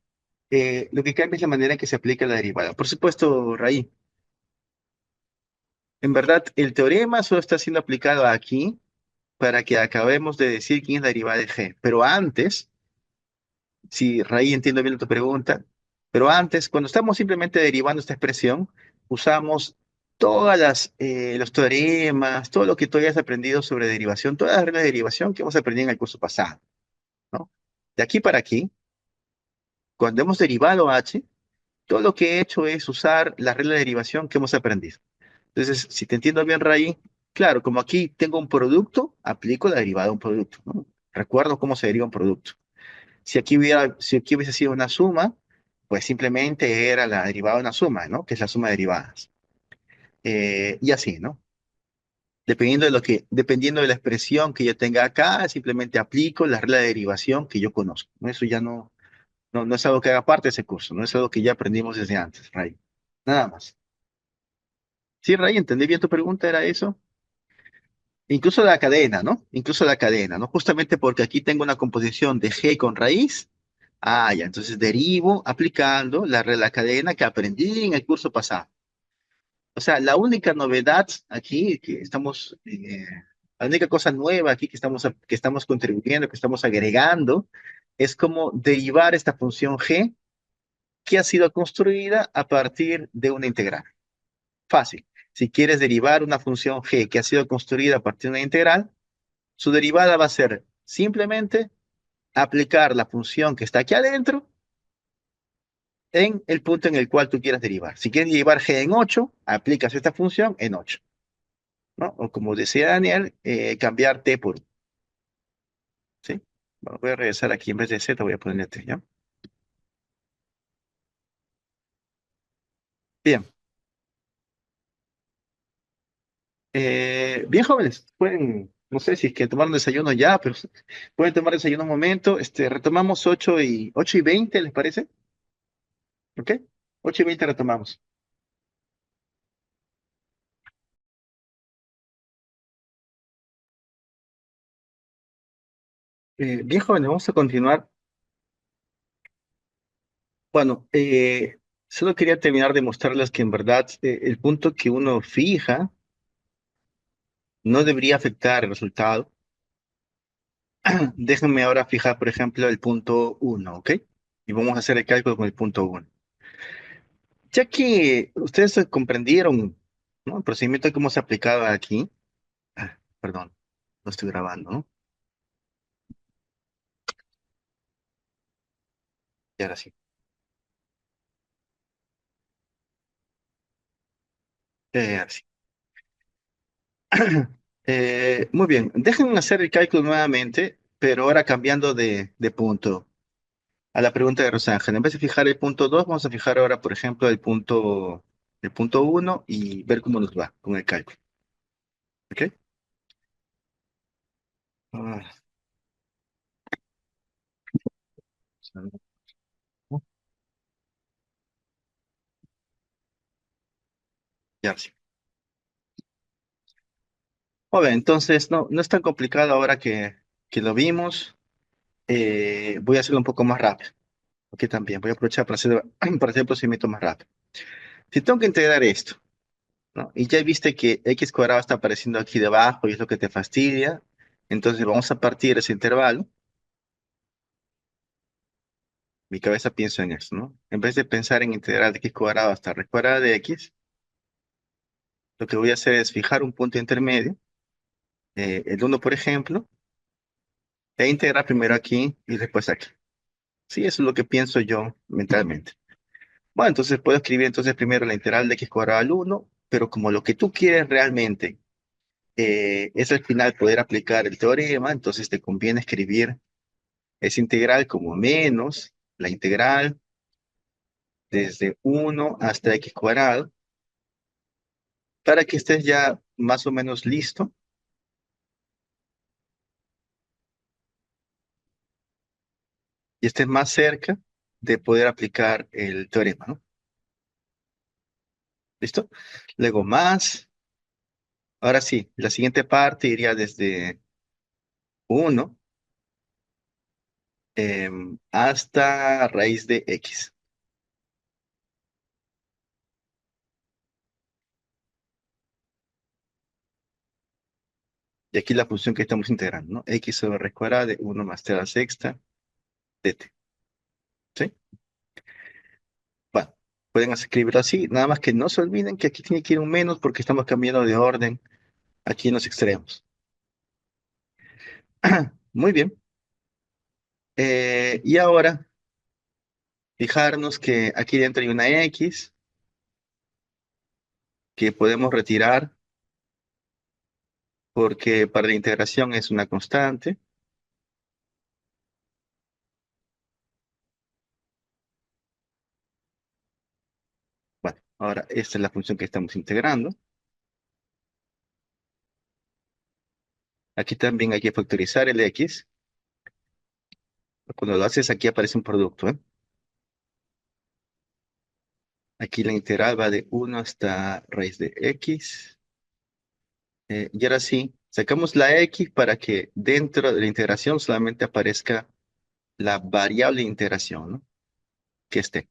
lo que cambia es la manera en que se aplica la derivada. Por supuesto, Raí, en verdad, el teorema solo está siendo aplicado aquí para que acabemos de decir quién es la derivada de g. Pero antes, si Raí entiendo bien tu pregunta, pero antes, cuando estamos simplemente derivando esta expresión, usamos todas los teoremas, todo lo que tú hayas aprendido sobre derivación, todas las reglas de derivación que hemos aprendido en el curso pasado, ¿no? De aquí para aquí, cuando hemos derivado h, todo lo que he hecho es usar la regla de derivación que hemos aprendido. Entonces, si te entiendo bien, Ray, claro, como aquí tengo un producto, aplico la derivada de un producto, ¿no? Recuerdo cómo se deriva un producto. Si aquí hubiese sido una suma, pues simplemente era la derivada de una suma, ¿no? Que es la suma de derivadas. Y así, ¿no? Dependiendo de la expresión que yo tenga acá, simplemente aplico la regla de derivación que yo conozco, ¿no? Eso ya no es algo que haga parte de ese curso, no es algo que ya aprendimos desde antes, Ray. Nada más. Sí, Ray, entendí bien tu pregunta, ¿era eso? Incluso la cadena, ¿no? Incluso la cadena, ¿no? Justamente porque aquí tengo una composición de G con raíz. Ah, ya, entonces derivo aplicando la regla cadena que aprendí en el curso pasado. O sea, la única novedad aquí que estamos, la única cosa nueva aquí que estamos contribuyendo, que estamos agregando, es cómo derivar esta función G que ha sido construida a partir de una integral. Fácil. Si quieres derivar una función G que ha sido construida a partir de una integral, su derivada va a ser simplemente aplicar la función que está aquí adentro en el punto en el cual tú quieras derivar. Si quieres derivar g en 8, aplicas esta función en 8, ¿no? O como decía Daniel, cambiar t por 1, ¿sí? Bueno, voy a regresar aquí en vez de z, voy a poner t, ¿ya? Bien. Bien, jóvenes, pueden, no sé si es que tomaron desayuno ya, pero pueden tomar desayuno un momento. Retomamos 8:20, ¿les parece? ¿Ok? 8:20 retomamos. Bien, jóvenes, vamos a continuar. Bueno, solo quería terminar de mostrarles que en verdad el punto que uno fija no debería afectar el resultado. Déjenme ahora fijar, por ejemplo, el punto uno, ¿ok? Y vamos a hacer el cálculo con el punto uno. Ya que ustedes comprendieron, ¿no? El procedimiento que hemos aplicado aquí. Perdón, no estoy grabando, ¿no? Y ahora sí. Ahora sí. Muy bien, déjenme hacer el cálculo nuevamente, pero ahora cambiando de punto. A la pregunta de Rosángel. En vez de fijar el punto 2, vamos a fijar ahora, por ejemplo, el punto uno y ver cómo nos va con el cálculo. ¿Ok? Ah, ya sí. Muy bien, entonces no es tan complicado ahora que lo vimos. Voy a hacerlo un poco más rápido. Aquí también voy a aprovechar para hacer el procedimiento más rápido. Si tengo que integrar esto, ¿no? Y ya viste que x cuadrado está apareciendo aquí debajo y es lo que te fastidia, entonces vamos a partir ese intervalo. Mi cabeza pienso en eso, ¿no? En vez de pensar en integral de x cuadrado hasta raíz cuadrada de x, lo que voy a hacer es fijar un punto intermedio, el uno, por ejemplo, e integrar primero aquí y después aquí. Sí, eso es lo que pienso yo mentalmente. Bueno, entonces puedo escribir entonces primero la integral de x cuadrado al uno, pero como lo que tú quieres realmente es al final poder aplicar el teorema, entonces te conviene escribir esa integral como menos la integral desde uno hasta x cuadrado, para que estés ya más o menos listo y estés más cerca de poder aplicar el teorema, ¿no? ¿Listo? Luego más. Ahora sí, la siguiente parte iría desde uno hasta raíz de x. Y aquí la función que estamos integrando, ¿no? X sobre raíz cuadrada de 1 más t a la sexta de t. ¿Sí? Bueno, pueden escribirlo así, nada más que no se olviden que aquí tiene que ir un menos porque estamos cambiando de orden aquí en los extremos. Muy bien. Y ahora, fijarnos que aquí dentro hay una x que podemos retirar porque para la integración es una constante. Bueno, ahora esta es la función que estamos integrando. Aquí también hay que factorizar el x. Cuando lo haces aquí aparece un producto, ¿eh? Aquí la integral va de 1 hasta raíz de x. Y ahora sí, sacamos la x para que dentro de la integración solamente aparezca la variable de integración, ¿no? Que esté.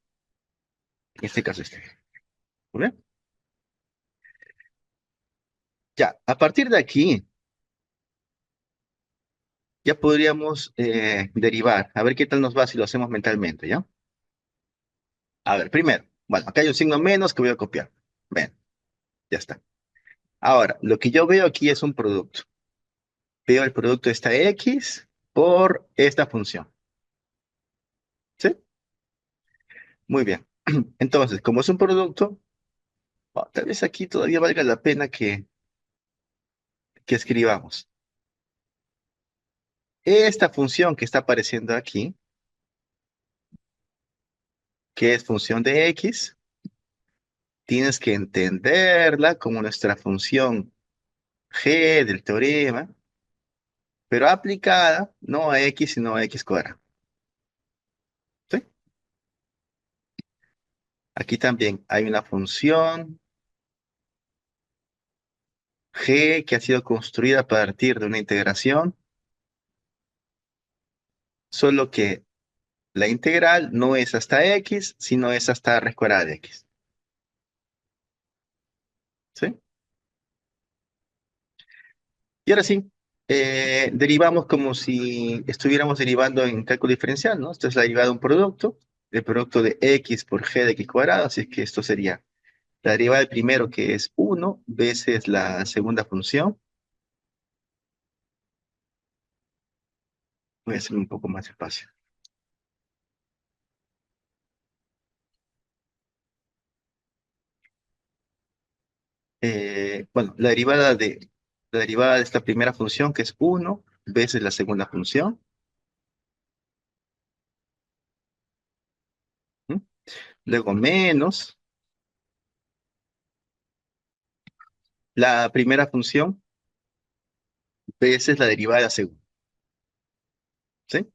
En este caso esté. ¿Muy bien? Ya, a partir de aquí, ya podríamos derivar. A ver qué tal nos va si lo hacemos mentalmente, ¿ya? A ver, primero. Bueno, acá hay un signo menos que voy a copiar. Ven, ya está. Ahora, lo que yo veo aquí es un producto. Veo el producto de esta x por esta función. ¿Sí? Muy bien. Entonces, como es un producto, bueno, tal vez aquí todavía valga la pena que escribamos. Esta función que está apareciendo aquí, que es función de x, tienes que entenderla como nuestra función g del teorema, pero aplicada no a x, sino a x cuadrado. ¿Sí? Aquí también hay una función g que ha sido construida a partir de una integración, solo que la integral no es hasta x, sino es hasta raíz cuadrada de x. ¿Sí? Y ahora sí, derivamos como si estuviéramos derivando en cálculo diferencial, ¿no? Esto es la derivada de un producto, el producto de x por g de x cuadrado, así que esto sería la derivada del primero, que es 1 veces la segunda función. Voy a hacer un poco más espacio. Bueno, la derivada de esta primera función, que es 1 veces la segunda función. ¿Mm? Luego menos la primera función veces la derivada de la segunda. ¿Sí?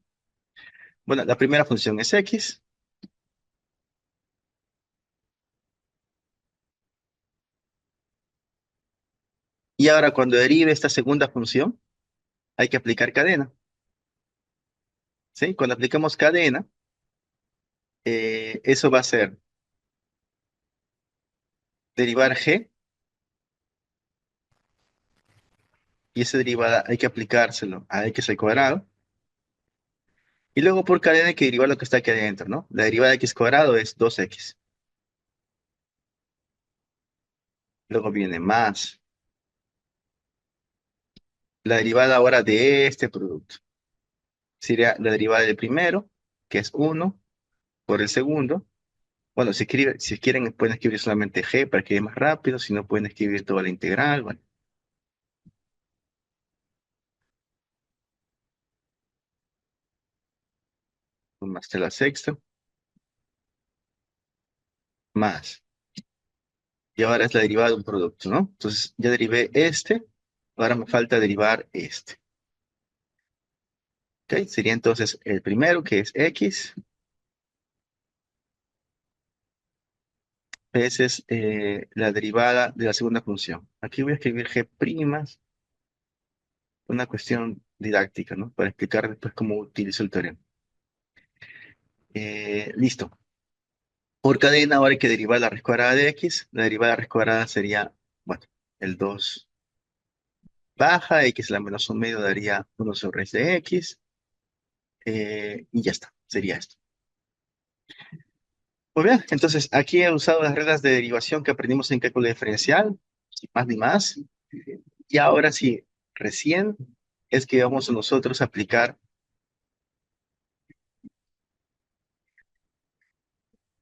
Bueno, la primera función es x. Y ahora cuando derive esta segunda función, hay que aplicar cadena. ¿Sí? Cuando aplicamos cadena, eso va a ser derivar g, y esa derivada hay que aplicárselo a x al cuadrado. Y luego por cadena hay que derivar lo que está aquí adentro, ¿no? La derivada de x cuadrado es 2x. Luego viene más la derivada ahora de este producto. Sería la derivada del primero, que es 1 por el segundo. Bueno, si quieren pueden escribir solamente g para que vaya más rápido, si no pueden escribir toda la integral, bueno, más de la sexta, más. Y ahora es la derivada de un producto, ¿no? Entonces ya derivé este, ahora me falta derivar este. ¿Ok? Sería entonces el primero, que es x, veces la derivada de la segunda función. Aquí voy a escribir g', una cuestión didáctica, ¿no? Para explicar después cómo utilizo el teorema. Listo. Por cadena ahora hay que derivar la raíz cuadrada de x. La derivada de la raíz cuadrada sería, bueno, el 2 baja, x a la menos un medio daría 1 sobre raíz de x. Y ya está, sería esto. Muy bien, entonces aquí he usado las reglas de derivación que aprendimos en cálculo diferencial, sin más ni más. Y ahora sí, recién es que vamos a nosotros a aplicar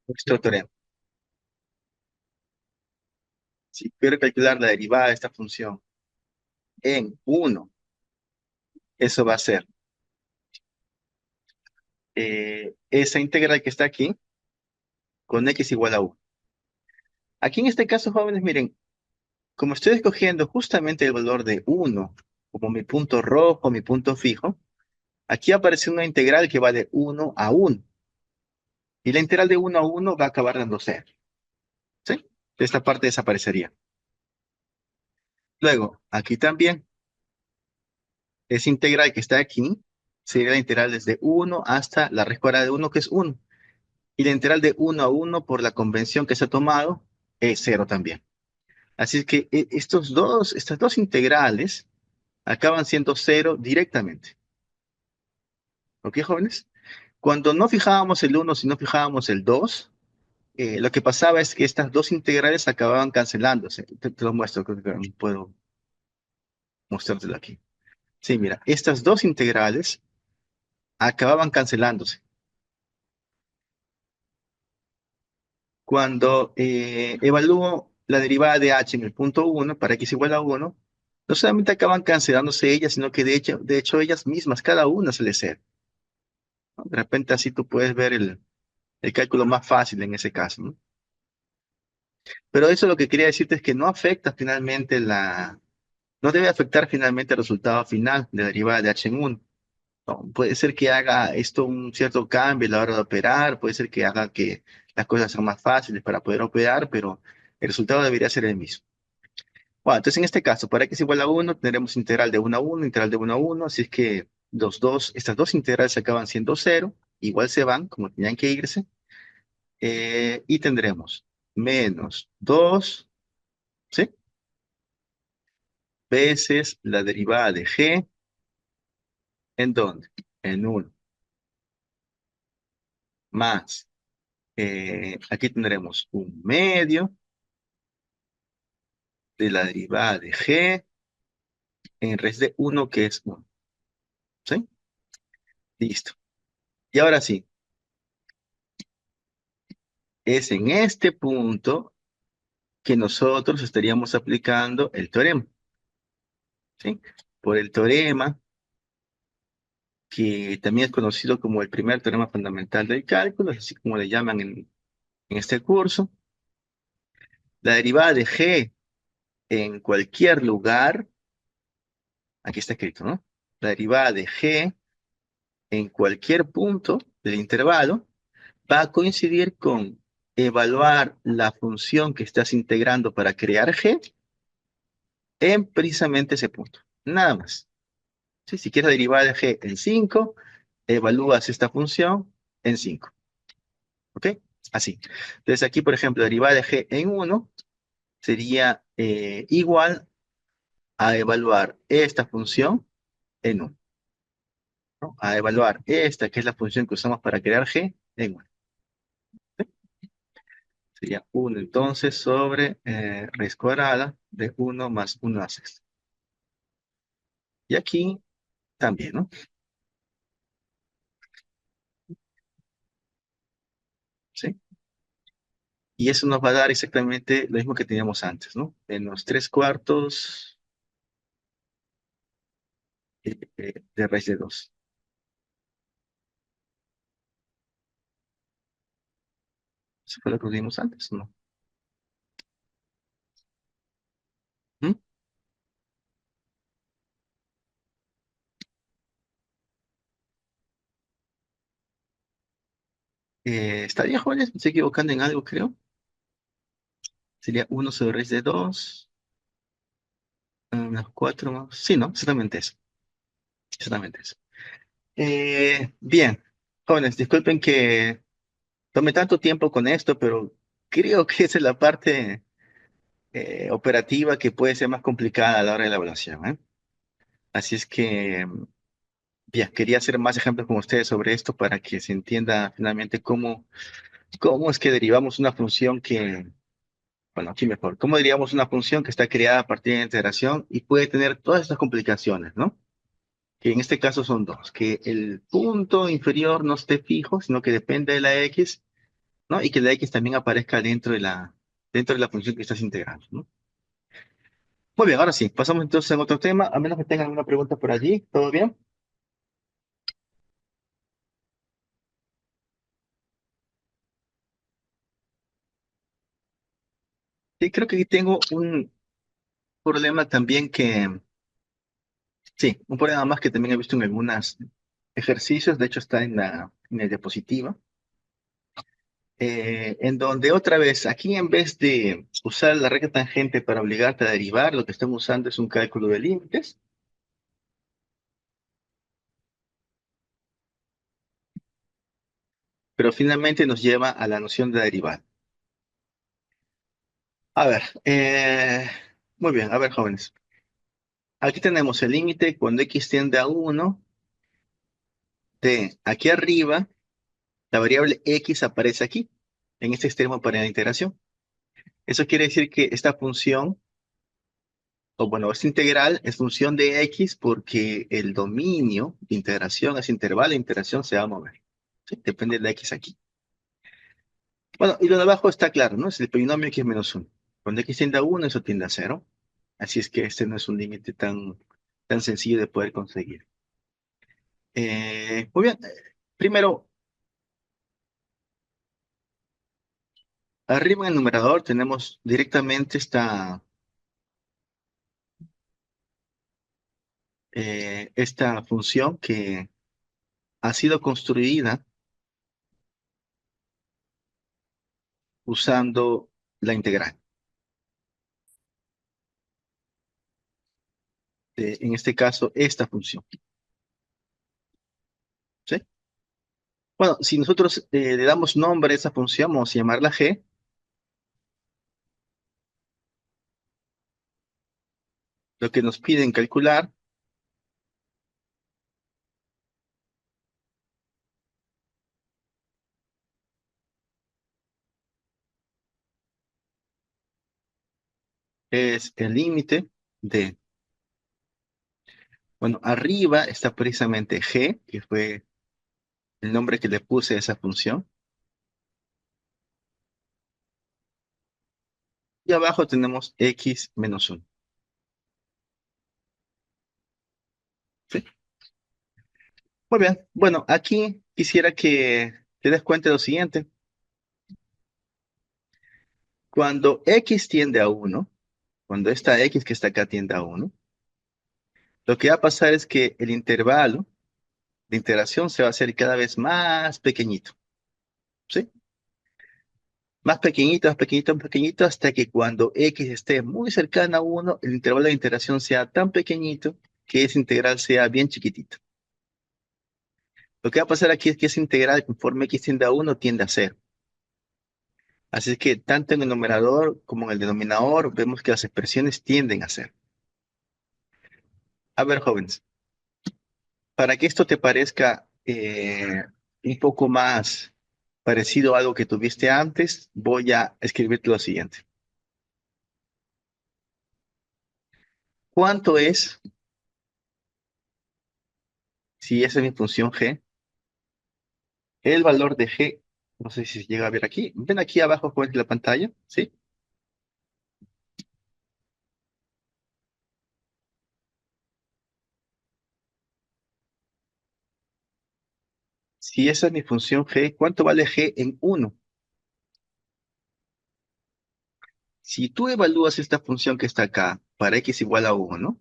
nuestro teorema. Si quiero calcular la derivada de esta función en 1, eso va a ser esa integral que está aquí con x igual a 1. Aquí en este caso, jóvenes, miren, como estoy escogiendo justamente el valor de 1 como mi punto rojo, mi punto fijo, aquí aparece una integral que va de 1 a 1. Y la integral de 1 a 1 va a acabar dando 0. ¿Sí? Esta parte desaparecería. Luego, aquí también, esa integral que está aquí sería la integral desde 1 hasta la raíz cuadrada de 1, que es 1. Y la integral de 1 a 1 por la convención que se ha tomado es 0 también. Así es que estas dos integrales acaban siendo 0 directamente. ¿Ok, jóvenes? Cuando no fijábamos el 1, sino fijábamos el 2, lo que pasaba es que estas dos integrales acababan cancelándose. Te lo muestro, creo que puedo mostrártelo aquí. Sí, mira, estas dos integrales acababan cancelándose. Cuando evalúo la derivada de h en el punto 1 para x igual a 1, no solamente acaban cancelándose ellas, sino que de hecho ellas mismas, cada una sale cero, ¿no? De repente así tú puedes ver el cálculo más fácil en ese caso, ¿no? Pero eso lo que quería decirte es que no afecta finalmente no debe afectar finalmente el resultado final de la derivada de h en 1. No, puede ser que haga esto un cierto cambio a la hora de operar, puede ser que haga que las cosas sean más fáciles para poder operar, pero el resultado debería ser el mismo. Bueno, entonces en este caso, para x igual a 1, tendremos integral de 1 a 1, integral de 1 a 1, así es que estas dos integrales acaban siendo 0, igual se van, como tenían que irse, y tendremos menos 2, ¿sí? Veces la derivada de g, ¿en dónde? En 1, más, aquí tendremos un medio de la derivada de g en raíz de 1, que es 1, ¿sí? Listo. Y ahora sí, es en este punto que nosotros estaríamos aplicando el teorema, ¿sí? Por el teorema, que también es conocido como el primer teorema fundamental del cálculo, así como le llaman en este curso, la derivada de g en cualquier lugar, aquí está escrito, ¿no? La derivada de g en cualquier punto del intervalo va a coincidir con evaluar la función que estás integrando para crear g en precisamente ese punto. Nada más. ¿Sí? Si quieres derivar de g en 5, evalúas esta función en 5. ¿Ok? Así. Entonces aquí, por ejemplo, derivada de g en 1 sería igual a evaluar esta función en 1. ¿No? A evaluar esta, que es la función que usamos para crear g, en 1. Sería 1 entonces sobre raíz cuadrada de 1 más 1 a la sexta. Y aquí también, ¿no? ¿Sí? Y eso nos va a dar exactamente lo mismo que teníamos antes, ¿no? Menos 3 cuartos de raíz de 2. Eso fue lo que vimos antes, ¿no? ¿Mm? ¿Está bien, jóvenes? Me estoy equivocando en algo, creo. Sería 1 sobre raíz de 2, menos 4 más. Sí, ¿no? Exactamente eso. Exactamente eso. Bien, jóvenes, disculpen que tome tanto tiempo con esto, pero creo que esa es la parte operativa que puede ser más complicada a la hora de la evaluación, ¿eh? Así es que, bien, quería hacer más ejemplos con ustedes sobre esto para que se entienda finalmente cómo es que derivamos una función que, bueno, aquí mejor, cómo derivamos una función que está creada a partir de la integración y puede tener todas estas complicaciones, ¿no? Que en este caso son dos, que el punto inferior no esté fijo, sino que depende de la x, ¿no? Y que la x también aparezca dentro de la función que estás integrando, ¿no? Muy bien, ahora sí, pasamos entonces a otro tema, a menos que tengan alguna pregunta por allí, ¿todo bien? Sí, creo que aquí tengo un problema también sí, un problema más que también he visto en algunos ejercicios, de hecho está en la diapositiva, en donde otra vez, aquí en vez de usar la recta tangente para obligarte a derivar, lo que estamos usando es un cálculo de límites, pero finalmente nos lleva a la noción de derivada. A ver, muy bien, a ver, jóvenes. Aquí tenemos el límite cuando x tiende a 1 de aquí arriba, la variable x aparece aquí, en este extremo para la integración. Eso quiere decir que esta función, o bueno, esta integral es función de x porque el dominio de integración, ese intervalo de integración se va a mover. ¿Sí? Depende de la x aquí. Bueno, y lo de abajo está claro, ¿no? Es el polinomio x menos 1. Cuando x tiende a 1, eso tiende a 0. Así es que este no es un límite tan sencillo de poder conseguir. Muy bien. Primero, arriba en el numerador tenemos directamente esta función que ha sido construida usando la integral. En este caso, esta función. ¿Sí? Bueno, si nosotros le damos nombre a esa función, vamos a llamarla g. Lo que nos piden calcular es el límite de, bueno, arriba está precisamente g, que fue el nombre que le puse a esa función, y abajo tenemos x menos 1. ¿Sí? Muy bien, bueno, aquí quisiera que te des cuenta de lo siguiente. Cuando x tiende a 1, cuando esta x que está acá tiende a 1, lo que va a pasar es que el intervalo de integración se va a hacer cada vez más pequeñito, ¿sí? Más pequeñito, más pequeñito, más pequeñito, hasta que cuando x esté muy cercana a 1, el intervalo de integración sea tan pequeñito que esa integral sea bien chiquitito. Lo que va a pasar aquí es que esa integral, conforme x tiende a 1, tiende a 0. Así es que tanto en el numerador como en el denominador vemos que las expresiones tienden a 0. A ver, jóvenes, para que esto te parezca un poco más parecido a algo que tuviste antes, voy a escribirte lo siguiente. ¿Cuánto es, si esa es mi función g, el valor de g? No sé si se llega a ver aquí. Ven aquí abajo con la pantalla, ¿sí? Si esa es mi función g, ¿cuánto vale g en 1? Si tú evalúas esta función que está acá para x igual a 1,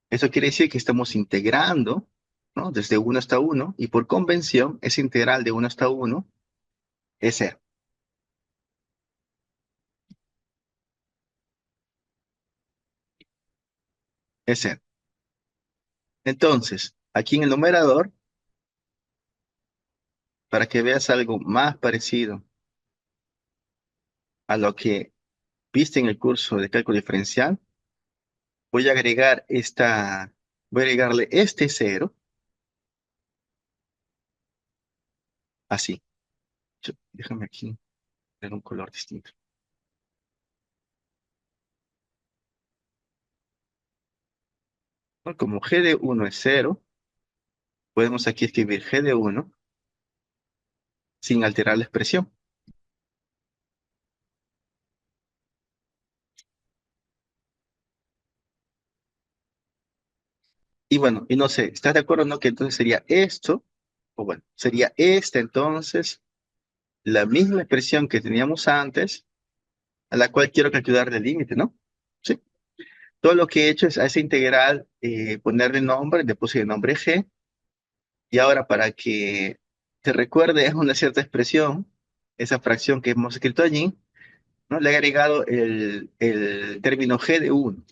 eso quiere decir que estamos integrando, ¿no? Desde 1 hasta 1, y por convención, esa integral de 1 hasta 1 es 0. es cero. Entonces, aquí en el numerador, para que veas algo más parecido a lo que viste en el curso de cálculo diferencial, voy a agregar voy a agregarle este cero, así. Déjame aquí poner un color distinto. Bueno, como g de uno es cero, podemos aquí escribir g de uno sin alterar la expresión. Y bueno, y no sé, ¿estás de acuerdo o no? Que entonces sería esto, o bueno, sería esta entonces, la misma expresión que teníamos antes, a la cual quiero calcular el límite, ¿no? Sí. Todo lo que he hecho es a esa integral ponerle nombre, le puse el nombre g, y ahora para que te recuerde es una cierta expresión, esa fracción que hemos escrito allí, ¿no? Le he agregado el término g de uno,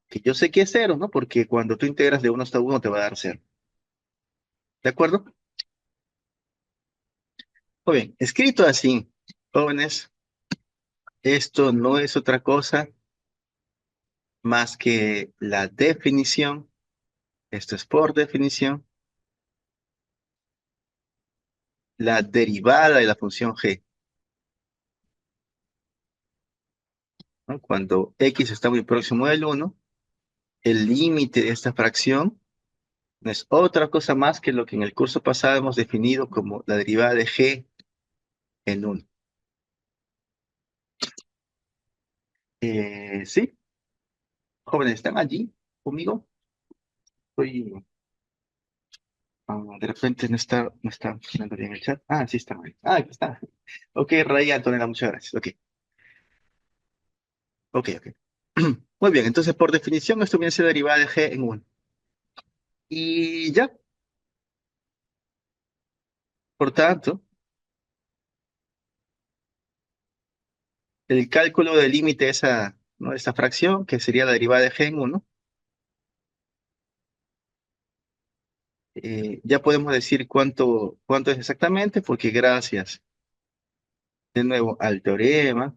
que yo sé que es cero, ¿no? Porque cuando tú integras de uno hasta uno te va a dar cero. ¿De acuerdo? Muy bien, escrito así, jóvenes, esto no es otra cosa más que la definición, esto es por definición, la derivada de la función g, ¿no? Cuando x está muy próximo del uno, el límite de esta fracción no es otra cosa más que lo que en el curso pasado hemos definido como la derivada de g en uno. ¿Sí? Jóvenes, ¿están allí conmigo? Estoy, de repente no está funcionando bien el chat. Ah, sí está mal. Ah, aquí está. Ok, Ray Antonella, muchas gracias. Ok, ok, ok. Muy bien, entonces por definición esto viene a ser derivada de g en uno. Y ya, por tanto, el cálculo del límite de esa, ¿no? Esa fracción, que sería la derivada de g en uno, ya podemos decir cuánto es exactamente, porque gracias de nuevo al teorema,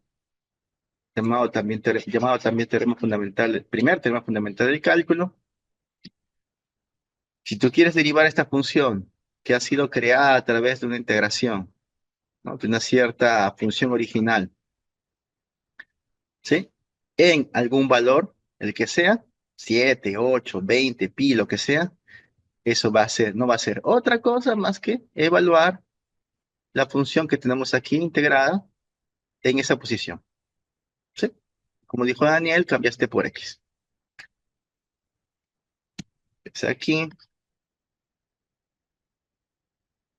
llamado también teorema fundamental, el primer teorema fundamental del cálculo, si tú quieres derivar esta función que ha sido creada a través de una integración, ¿no? De una cierta función original, ¿sí? En algún valor, el que sea, 7, 8, 20, pi, lo que sea, eso no va a ser otra cosa más que evaluar la función que tenemos aquí integrada en esa posición, ¿sí? Como dijo Daniel, cambiaste por x. Es aquí,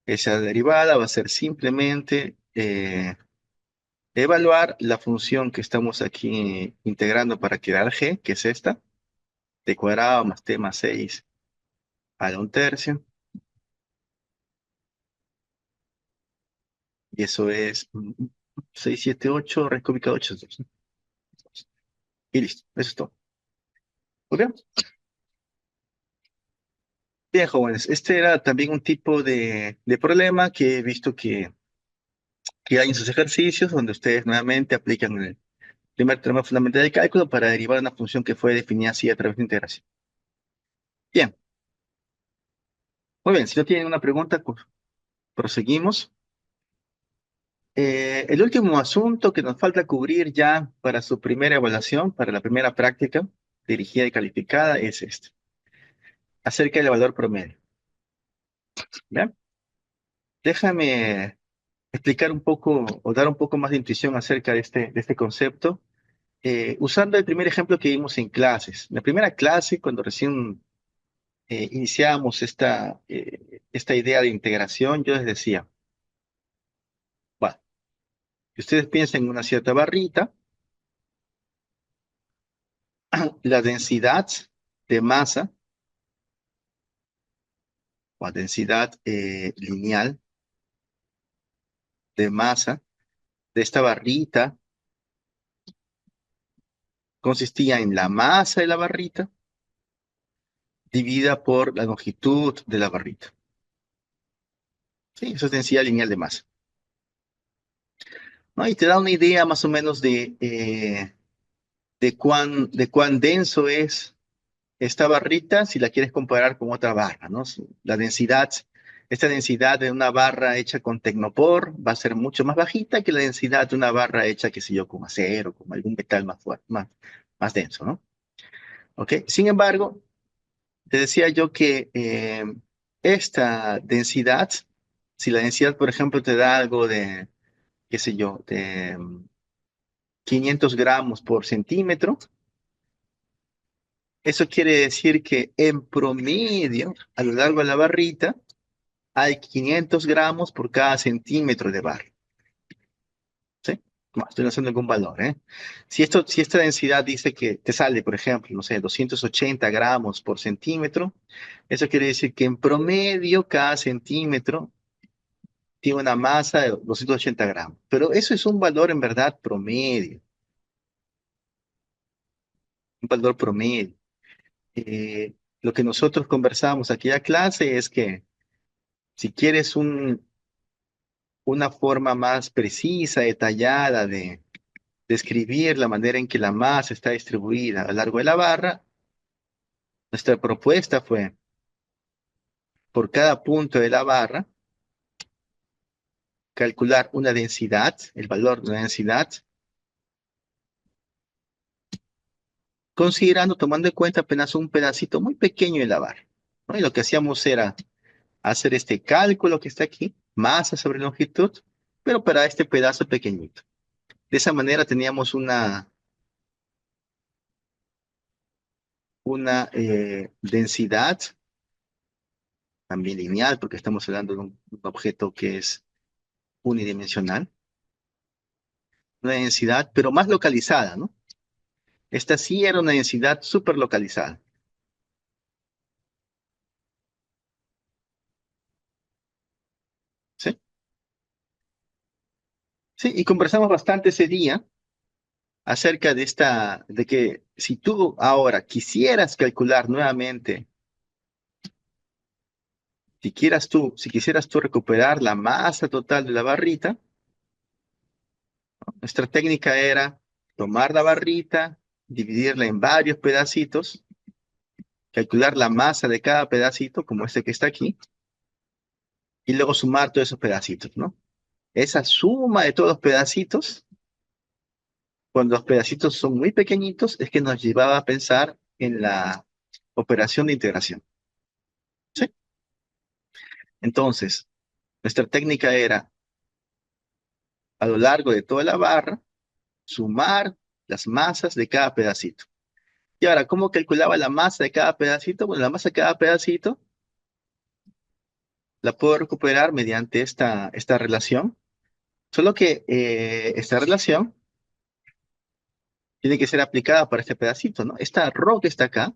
esa derivada va a ser simplemente evaluar la función que estamos aquí integrando para crear g, que es esta, t cuadrado más t más 6 a la un tercio, y eso es 6, 7, 8, raíz cúbica de 8. Y listo, eso es todo. Muy bien. Bien, jóvenes, este era también un tipo de problema que he visto que hay en sus ejercicios, donde ustedes nuevamente aplican el primer teorema fundamental del cálculo para derivar una función que fue definida así a través de integración. Bien, muy bien, si no tienen una pregunta, pues proseguimos. El último asunto que nos falta cubrir ya para su primera evaluación, para la primera práctica dirigida y calificada, es este, acerca del valor promedio. ¿Bien? Déjame explicar un poco o dar un poco más de intuición acerca de este concepto, usando el primer ejemplo que vimos en clases. En la primera clase, cuando recién iniciábamos esta idea de integración, yo les decía, bueno, si ustedes piensan en una cierta barrita, la densidad de masa o densidad lineal de masa de esta barrita consistía en la masa de la barrita dividida por la longitud de la barrita. ¿Sí? Eso es densidad lineal de masa. ¿No? Y te da una idea más o menos de cuán denso es esta barrita si la quieres comparar con otra barra, ¿no? La densidad, esta densidad de una barra hecha con Tecnopor va a ser mucho más bajita que la densidad de una barra hecha, qué sé yo, con acero, con algún metal más fuerte, más denso, ¿no? ¿Ok? Sin embargo, te decía yo que esta densidad, si la densidad, por ejemplo, te da algo de, qué sé yo, de 500 gramos por centímetro, eso quiere decir que en promedio, a lo largo de la barrita, hay 500 gramos por cada centímetro de barra. ¿Sí? No, estoy lanzando algún valor, ¿eh? Si esta densidad dice que te sale, por ejemplo, no sé, 280 gramos por centímetro, eso quiere decir que en promedio cada centímetro tiene una masa de 280 gramos. Pero eso es un valor en verdad promedio, un valor promedio. Lo que nosotros conversamos aquí en clase es que si quieres una forma más precisa, detallada de describir la manera en que la masa está distribuida a lo largo de la barra, nuestra propuesta fue, por cada punto de la barra, calcular una densidad, el valor de la densidad, considerando, tomando en cuenta apenas un pedacito muy pequeño de la barra, ¿no? Y lo que hacíamos era hacer este cálculo que está aquí, masa sobre longitud, pero para este pedazo pequeñito. De esa manera teníamos una densidad también lineal, porque estamos hablando de un objeto que es unidimensional, una densidad, pero más localizada, ¿no? Esta sí era una densidad súper localizada. ¿Sí? Sí, y conversamos bastante ese día acerca de que si tú ahora quisieras calcular nuevamente, si quisieras tú recuperar la masa total de la barrita, nuestra técnica era tomar la barrita, dividirla en varios pedacitos, calcular la masa de cada pedacito, como este que está aquí, y luego sumar todos esos pedacitos, ¿no? Esa suma de todos los pedacitos, cuando los pedacitos son muy pequeñitos, es que nos llevaba a pensar en la operación de integración. ¿Sí? Entonces, nuestra técnica era, a lo largo de toda la barra, sumar las masas de cada pedacito. Y ahora, ¿cómo calculaba la masa de cada pedacito? Bueno, la masa de cada pedacito la puedo recuperar mediante esta relación, solo que esta relación tiene que ser aplicada para este pedacito, ¿no? Esta rho que está acá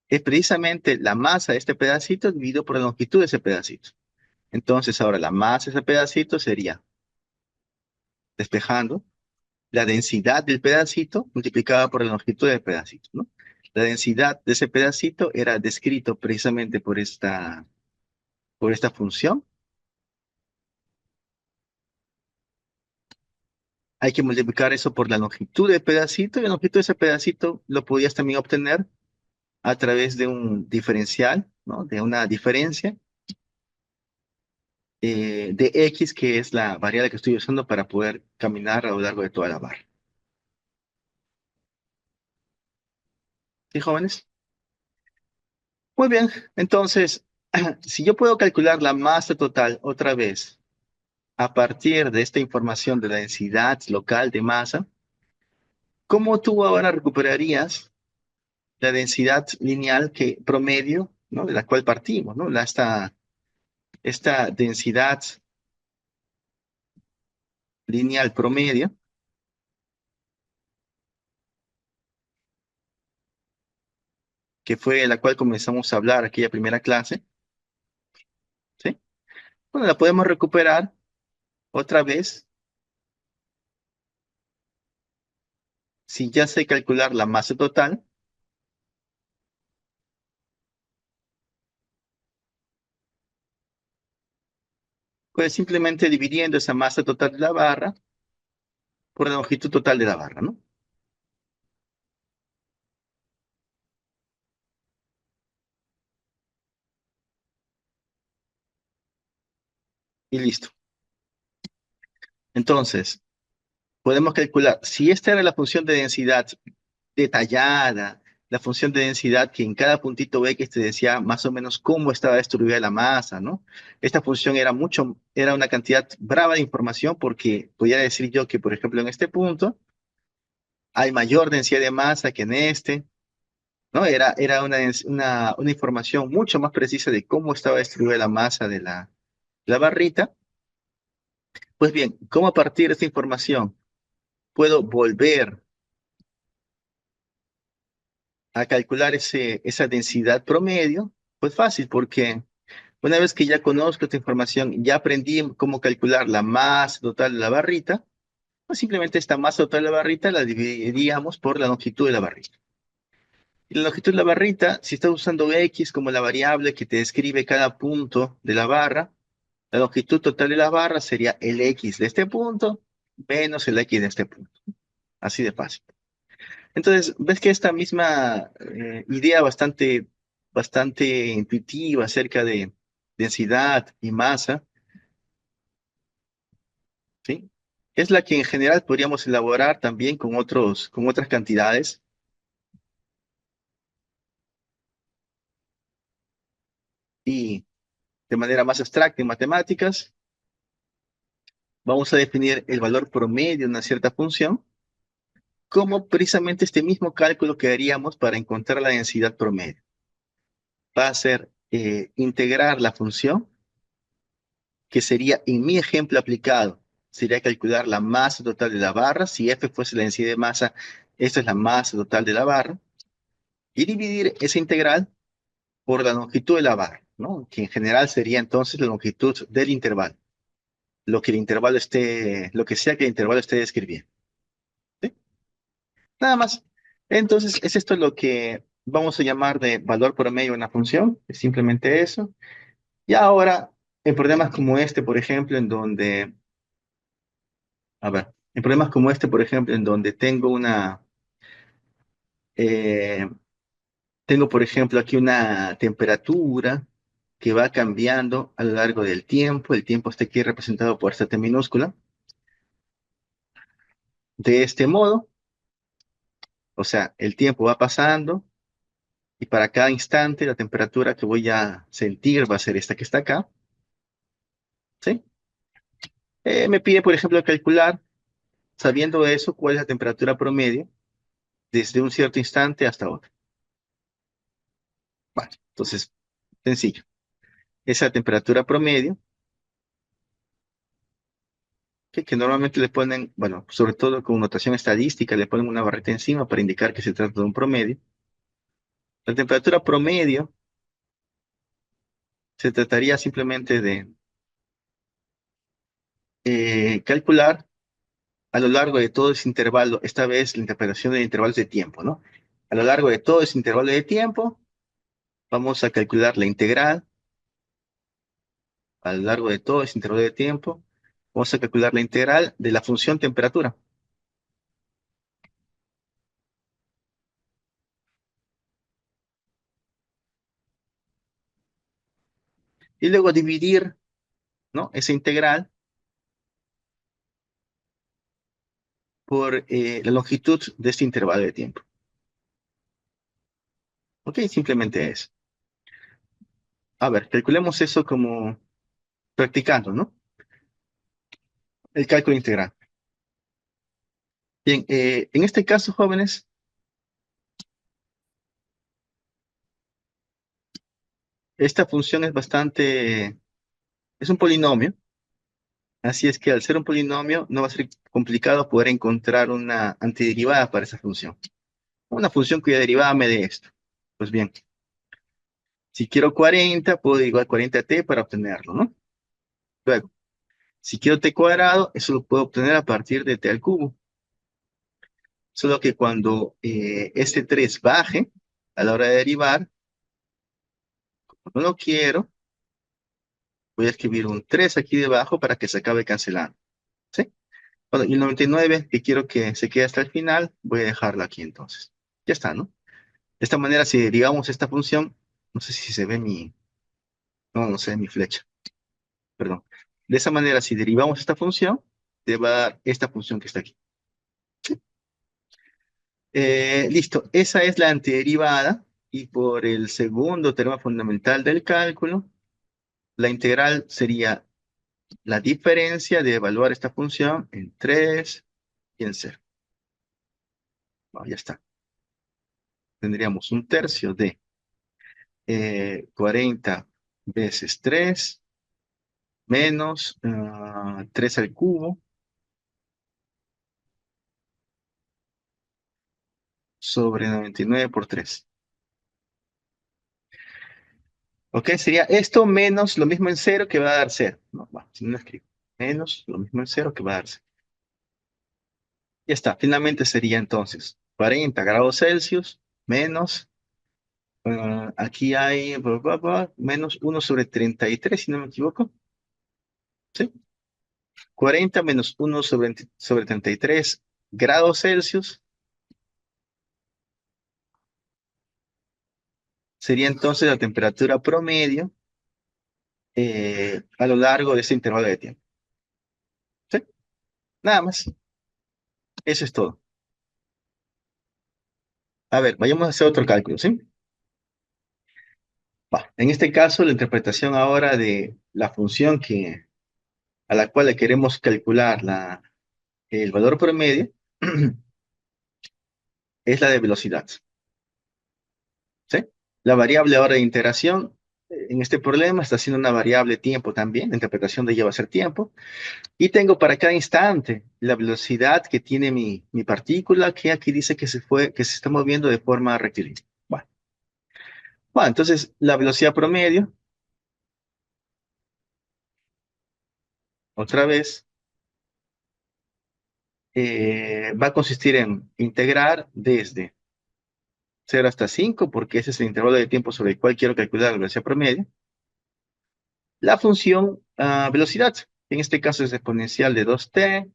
es precisamente la masa de este pedacito dividido por la longitud de ese pedacito. Entonces, ahora la masa de ese pedacito sería, despejando, la densidad del pedacito multiplicada por la longitud del pedacito, ¿no? La densidad de ese pedacito era descrito precisamente por esta función. Hay que multiplicar eso por la longitud del pedacito y la longitud de ese pedacito lo podías también obtener a través de un diferencial, ¿no? De una diferencia de X, que es la variable que estoy usando para poder caminar a lo largo de toda la barra. ¿Sí, jóvenes? Muy bien, entonces, si yo puedo calcular la masa total otra vez a partir de esta información de la densidad local de masa, ¿cómo tú ahora recuperarías la densidad lineal que promedio, ¿no? De la cual partimos, ¿no? Esta densidad lineal promedio, que fue la cual comenzamos a hablar aquella primera clase, ¿sí? Bueno, la podemos recuperar otra vez si ya sé calcular la masa total Pues simplemente dividiendo esa masa total de la barra por la longitud total de la barra, ¿no? Y listo. Entonces, podemos calcular, si esta era la función de densidad detallada, la función de densidad que en cada puntito X te decía más o menos cómo estaba distribuida la masa, ¿no? Esta función era una cantidad brava de información porque podía decir yo que, por ejemplo, en este punto hay mayor densidad de masa que en este, ¿no? Era una información mucho más precisa de cómo estaba distribuida la masa de la barrita. Pues bien, ¿cómo a partir de esta información puedo volver a calcular esa densidad promedio? Pues fácil, porque una vez que ya conozco esta información, ya aprendí cómo calcular la masa total de la barrita, pues simplemente esta masa total de la barrita la dividiríamos por la longitud de la barrita. Y la longitud de la barrita, si estás usando X como la variable que te describe cada punto de la barra, la longitud total de la barra sería el X de este punto menos el X de este punto. Así de fácil. Entonces, ves que esta misma idea bastante intuitiva acerca de densidad y masa, ¿sí? Es la que en general podríamos elaborar también con otras cantidades y de manera más abstracta en matemáticas, vamos a definir el valor promedio de una cierta función como precisamente este mismo cálculo que haríamos para encontrar la densidad promedio. Va a ser integrar la función, que sería en mi ejemplo aplicado, sería calcular la masa total de la barra. Si F fuese la densidad de masa, esta es la masa total de la barra, y dividir esa integral por la longitud de la barra, ¿no? Que en general sería entonces la longitud del intervalo, lo que sea que el intervalo esté describiendo, ¿sí? Nada más. Entonces, es esto lo que vamos a llamar de valor promedio de una función, es simplemente eso. Y ahora, en problemas como este, por ejemplo, a ver, en problemas como este, por ejemplo, en donde eh, tengo, por ejemplo, aquí una temperatura que va cambiando a lo largo del tiempo. El tiempo está aquí representado por esta T minúscula. De este modo, o sea, el tiempo va pasando y para cada instante la temperatura que voy a sentir va a ser esta que está acá, ¿sí? Me pide, por ejemplo, calcular, sabiendo eso, cuál es la temperatura promedio desde un cierto instante hasta otro. Vale, entonces, sencillo. Esa temperatura promedio que normalmente le ponen, bueno, sobre todo con notación estadística, le ponen una barrita encima para indicar que se trata de un promedio. La temperatura promedio se trataría simplemente de calcular a lo largo de todo ese intervalo, esta vez la interpretación de intervalos de tiempo, ¿no? A lo largo de todo ese intervalo de tiempo, vamos a calcular la integral, a lo largo de todo ese intervalo de tiempo, vamos a calcular la integral de la función temperatura. Y luego dividir, ¿no? Esa integral por la longitud de este intervalo de tiempo. Ok, simplemente es. A ver, calculemos eso como practicando, ¿no? El cálculo integral. Bien, en este caso, jóvenes, esta función es un polinomio, así es que al ser un polinomio no va a ser complicado poder encontrar una antiderivada para esa función. Una función cuya derivada me dé esto. Pues bien, si quiero 40, puedo igual 40t para obtenerlo, ¿no? Luego, si quiero t cuadrado, eso lo puedo obtener a partir de t al cubo. Solo que cuando este 3 baje a la hora de derivar, no lo quiero, Voy a escribir un 3 aquí debajo para que se acabe cancelando. ¿Sí? Bueno, y el 99, que quiero que se quede hasta el final, voy a dejarlo aquí entonces. Ya está, ¿no? De esta manera, si derivamos esta función, no sé si se ve mi, no, no se ve mi flecha, perdón. De esa manera, si derivamos esta función, te va a dar esta función que está aquí. Listo, esa es la antiderivada y por el segundo teorema fundamental del cálculo, la integral sería la diferencia de evaluar esta función en 3 y en 0. Bueno, ya está. Tendríamos un tercio de 40 veces 3 menos 3 al cubo sobre 99 por 3. ¿Ok? Sería esto menos lo mismo en 0 que va a dar 0. No, bueno, si no escribo. Menos lo mismo en 0 que va a dar 0. Ya está. Finalmente sería entonces 40 grados Celsius menos, aquí hay menos 1 sobre 33, si no me equivoco. ¿Sí? 40 menos 1 sobre 33 grados Celsius sería entonces la temperatura promedio a lo largo de ese intervalo de tiempo. ¿Sí? Nada más. Eso es todo. A ver, vayamos a hacer otro cálculo, ¿sí? Va. En este caso, la interpretación ahora de la función a la cual le queremos calcular el valor promedio es la de velocidad. ¿Sí? La variable ahora de integración en este problema está siendo una variable tiempo también. La interpretación de ella va a ser tiempo. Y tengo para cada instante la velocidad que tiene mi partícula, que aquí dice que se está moviendo de forma rectilínea. Bueno, entonces la velocidad promedio, otra vez, va a consistir en integrar desde 0 hasta 5, porque ese es el intervalo de tiempo sobre el cual quiero calcular la velocidad promedio, la función velocidad. En este caso es exponencial de 2t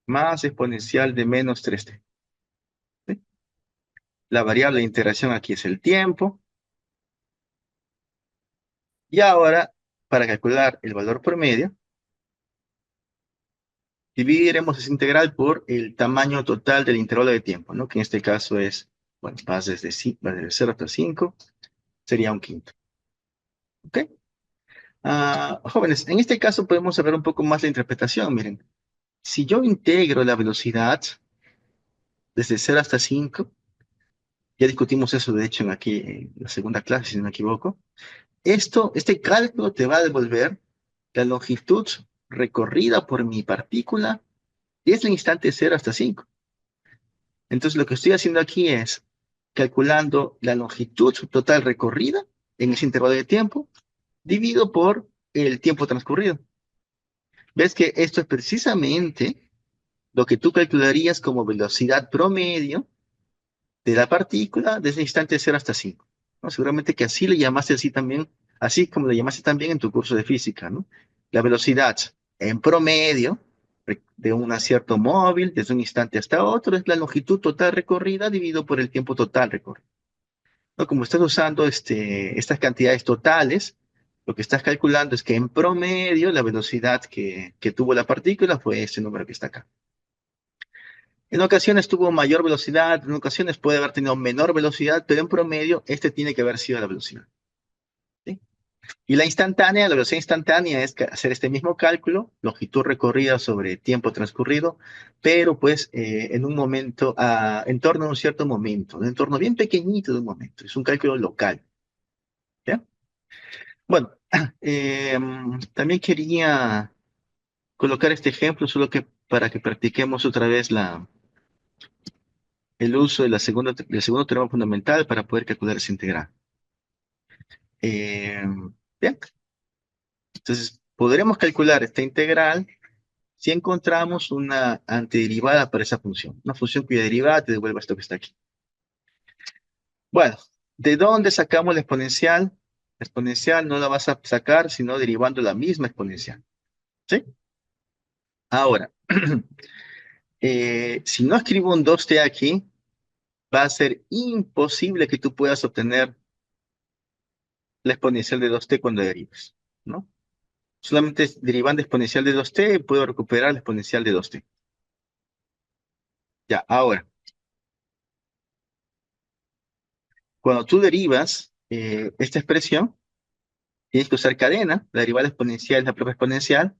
más exponencial de menos 3t. ¿Sí? La variable de integración aquí es el tiempo. Y ahora, para calcular el valor promedio, dividiremos esa integral por el tamaño total del intervalo de tiempo, ¿no? Que en este caso es, bueno, va desde 0 hasta 5, sería un quinto. ¿Ok? Jóvenes, en este caso podemos saber un poco más la interpretación. Miren, si yo integro la velocidad desde 0 hasta 5, ya discutimos eso de hecho aquí en la segunda clase, si no me equivoco, este cálculo te va a devolver la longitud recorrida por mi partícula desde el instante 0 hasta 5. Entonces lo que estoy haciendo aquí es calculando la longitud total recorrida en ese intervalo de tiempo, dividido por el tiempo transcurrido. ¿Ves que esto es precisamente lo que tú calcularías como velocidad promedio de la partícula desde el instante 0 hasta 5? ¿No? Seguramente que así le llamaste así también, así como le llamaste también en tu curso de física, ¿no? La velocidad en promedio de un acierto móvil desde un instante hasta otro es la longitud total recorrida dividido por el tiempo total recorrido. ¿No? Como estás usando estas cantidades totales, lo que estás calculando es que en promedio la velocidad que tuvo la partícula fue ese número que está acá. En ocasiones tuvo mayor velocidad, en ocasiones puede haber tenido menor velocidad, pero en promedio este tiene que haber sido la velocidad. ¿Sí? Y la velocidad instantánea es hacer este mismo cálculo, longitud recorrida sobre tiempo transcurrido, pero pues en un momento, en torno a un cierto momento, un entorno bien pequeñito de un momento. Es un cálculo local. ¿Ya? Bueno, también quería colocar este ejemplo solo que para que practiquemos otra vez el uso de del segundo teorema fundamental para poder calcular esa integral. Eh, Bien, entonces podremos calcular esta integral si encontramos una antiderivada para esa función, una función cuya derivada te devuelva esto que está aquí. Bueno, ¿de dónde sacamos la exponencial? exponencial no la vas a sacar sino derivando la misma exponencial. ¿Sí? Ahora, si no escribo un 2t aquí, va a ser imposible que tú puedas obtener la exponencial de 2t cuando derives, ¿no? Solamente derivando exponencial de 2t puedo recuperar la exponencial de 2t. Ya, ahora, cuando tú derivas esta expresión, tienes que usar cadena, la derivada exponencial es la propia exponencial,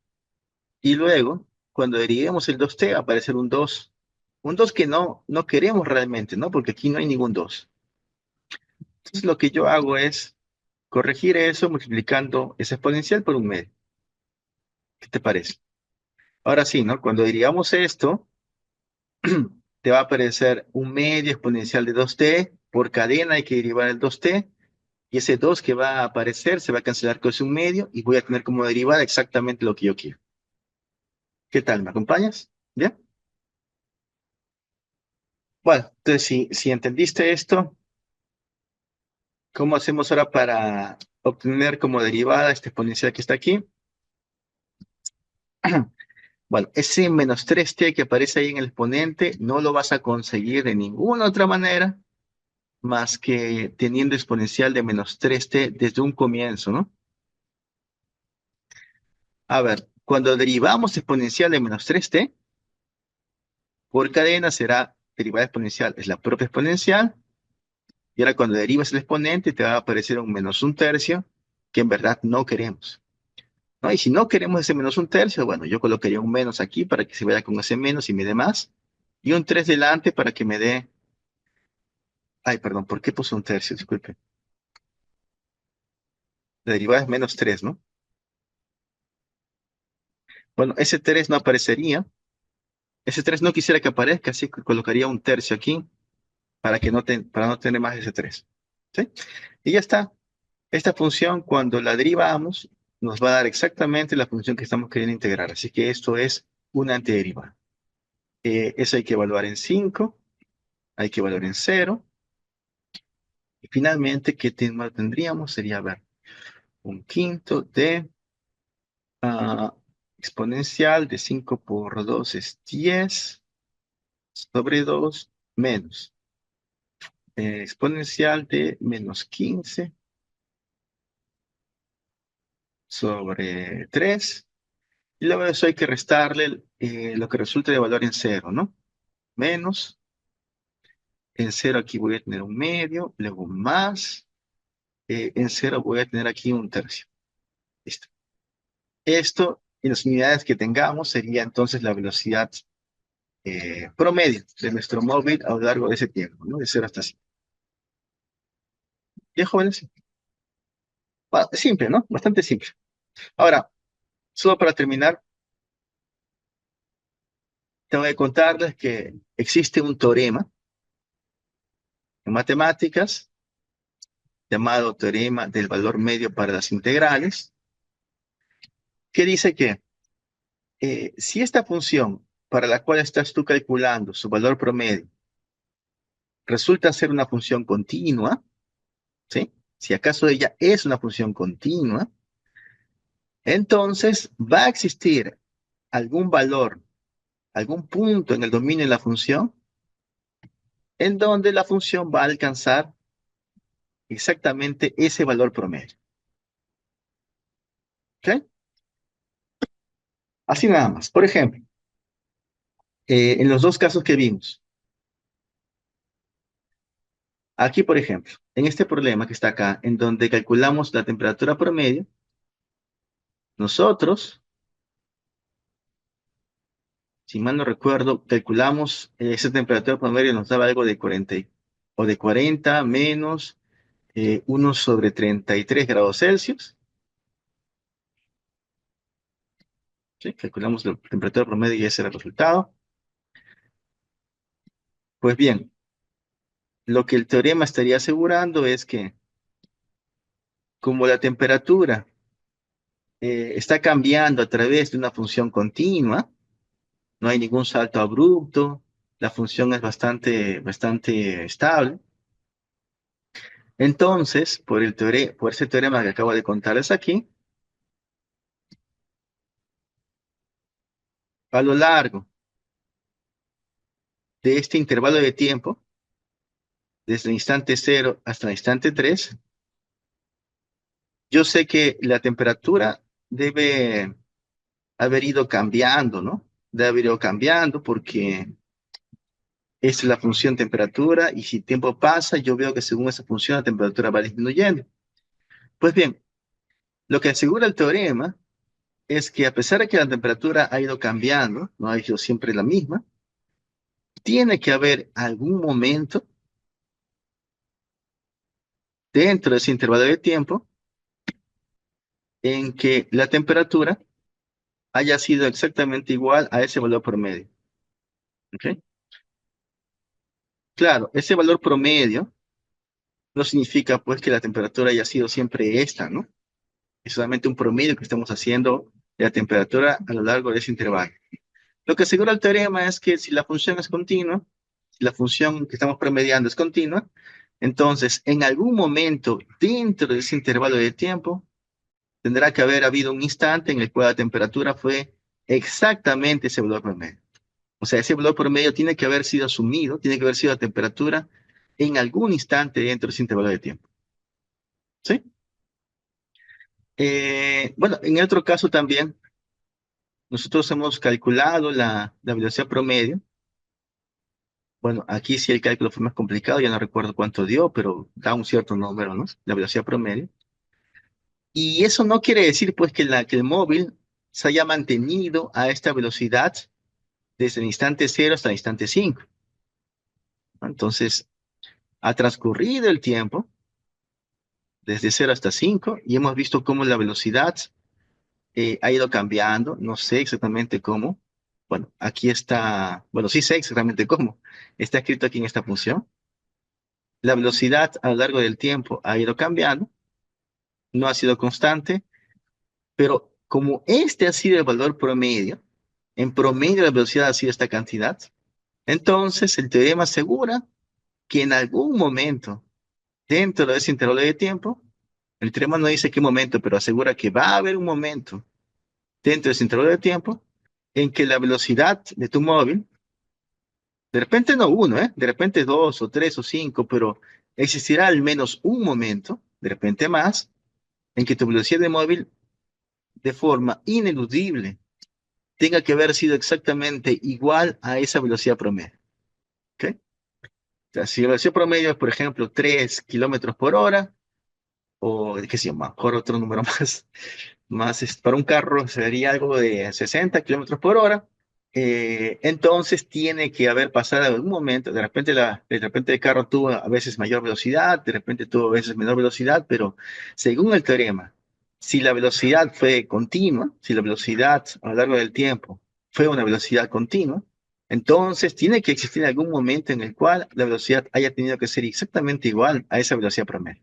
y luego, cuando derivemos el 2t, va a aparecer un 2. Un 2 que no queremos realmente, ¿no? Porque aquí no hay ningún 2. Entonces, lo que yo hago es corregir eso multiplicando esa exponencial por un medio. ¿Qué te parece? Ahora sí, ¿no? Cuando derivamos esto, te va a aparecer un medio exponencial de 2t. Por cadena hay que derivar el 2t. Y ese 2 que va a aparecer se va a cancelar con ese un medio y voy a tener como derivada exactamente lo que yo quiero. ¿Qué tal? ¿Me acompañas? ¿Bien? Bueno, entonces si entendiste esto, ¿cómo hacemos ahora para obtener como derivada esta exponencial que está aquí? Bueno, ese menos 3t que aparece ahí en el exponente no lo vas a conseguir de ninguna otra manera más que teniendo exponencial de menos 3t desde un comienzo, ¿no? A ver, cuando derivamos exponencial de menos 3t, por cadena será derivada exponencial, es la propia exponencial, y ahora cuando derivas el exponente te va a aparecer un menos un tercio, que en verdad no queremos, ¿no? Y si no queremos ese menos un tercio, bueno, yo colocaría un menos aquí para que se vaya con ese menos y me dé más, y un 3 delante para que me dé, ay, perdón, ¿por qué puse un tercio? Disculpe. La derivada es menos 3, ¿no? Bueno, ese 3 no aparecería, ese 3 no quisiera que aparezca, así que colocaría un tercio aquí para que para no tener más de ese 3. ¿Sí? Y ya está. Esta función, cuando la derivamos, nos va a dar exactamente la función que estamos queriendo integrar. Así que esto es una antiderivada. Eso hay que evaluar en 5, hay que evaluar en 0. Y finalmente, ¿qué tema tendríamos? Sería, a ver, un quinto de ah, exponencial de 5 por 2 es 10 sobre 2 menos exponencial de menos 15 sobre 3. Y luego de eso hay que restarle lo que resulte de valor en 0, ¿no? Menos, en 0 aquí voy a tener un medio, luego más, en 0 voy a tener aquí un tercio. Listo. Esto, en las unidades que tengamos, sería entonces la velocidad promedio de nuestro móvil a lo largo de ese tiempo, ¿no? De 0 hasta 5. Bien, jóvenes. Bueno, simple, ¿no? Bastante simple. Ahora, solo para terminar, tengo que contarles que existe un teorema en matemáticas llamado teorema del valor medio para las integrales, que dice que si esta función para la cual estás tú calculando su valor promedio resulta ser una función continua, ¿sí? Si acaso ella es una función continua, entonces va a existir algún valor, algún punto en el dominio de la función en donde la función va a alcanzar exactamente ese valor promedio. ¿Ok? Así nada más. Por ejemplo, en los dos casos que vimos, aquí por ejemplo, en este problema que está acá, en donde calculamos la temperatura promedio, nosotros, si mal no recuerdo, calculamos esa temperatura promedio nos daba algo de 40 o de 40 menos 1 sobre 33 grados Celsius. ¿Sí? Calculamos la temperatura promedio y ese era el resultado. Pues bien, lo que el teorema estaría asegurando es que como la temperatura está cambiando a través de una función continua, no hay ningún salto abrupto, la función es bastante estable. Entonces, por ese teorema que acabo de contarles aquí, a lo largo de este intervalo de tiempo, desde el instante cero hasta el instante 3, yo sé que la temperatura debe haber ido cambiando, ¿no? Debe haber ido cambiando porque es la función temperatura y si tiempo pasa, yo veo que según esa función la temperatura va disminuyendo. Pues bien, lo que asegura el teorema es que a pesar de que la temperatura ha ido cambiando, no ha sido siempre la misma, tiene que haber algún momento dentro de ese intervalo de tiempo en que la temperatura haya sido exactamente igual a ese valor promedio. ¿Ok? Claro, ese valor promedio no significa pues que la temperatura haya sido siempre esta, ¿no? Es solamente un promedio que estamos haciendo de la temperatura a lo largo de ese intervalo. Lo que asegura el teorema es que si la función es continua, si la función que estamos promediando es continua, entonces en algún momento dentro de ese intervalo de tiempo tendrá que haber habido un instante en el cual la temperatura fue exactamente ese valor promedio. O sea, ese valor promedio tiene que haber sido asumido, tiene que haber sido la temperatura en algún instante dentro de ese intervalo de tiempo. ¿Sí? Bueno, en el otro caso también, nosotros hemos calculado la velocidad promedio. Bueno, aquí sí el cálculo fue más complicado, ya no recuerdo cuánto dio, pero da un cierto número, ¿no? La velocidad promedio. Y eso no quiere decir, pues, que el móvil se haya mantenido a esta velocidad desde el instante cero hasta el instante 5, ¿no? Entonces, ha transcurrido el tiempo desde cero hasta 5 y hemos visto cómo la velocidad ha ido cambiando, no sé exactamente cómo. Bueno, aquí está, bueno, sí sé exactamente cómo. Está escrito aquí en esta función. La velocidad a lo largo del tiempo ha ido cambiando, no ha sido constante, pero como este ha sido el valor promedio, en promedio la velocidad ha sido esta cantidad, entonces el teorema asegura que en algún momento dentro de ese intervalo de tiempo, el teorema no dice qué momento, pero asegura que va a haber un momento dentro de ese intervalo de tiempo en que la velocidad de tu móvil, de repente no uno, de repente dos o tres o cinco, pero existirá al menos un momento, de repente más, en que tu velocidad de móvil de forma ineludible tenga que haber sido exactamente igual a esa velocidad promedio. ¿Ok? O sea, si la velocidad promedio es, por ejemplo, 3 kilómetros por hora, o qué sé yo, mejor otro número para un carro sería algo de 60 kilómetros por hora. Entonces tiene que haber pasado algún momento, de repente el carro tuvo a veces mayor velocidad, de repente tuvo a veces menor velocidad, pero según el teorema, si la velocidad fue continua, si la velocidad a lo largo del tiempo fue una velocidad continua, entonces tiene que existir algún momento en el cual la velocidad haya tenido que ser exactamente igual a esa velocidad promedio.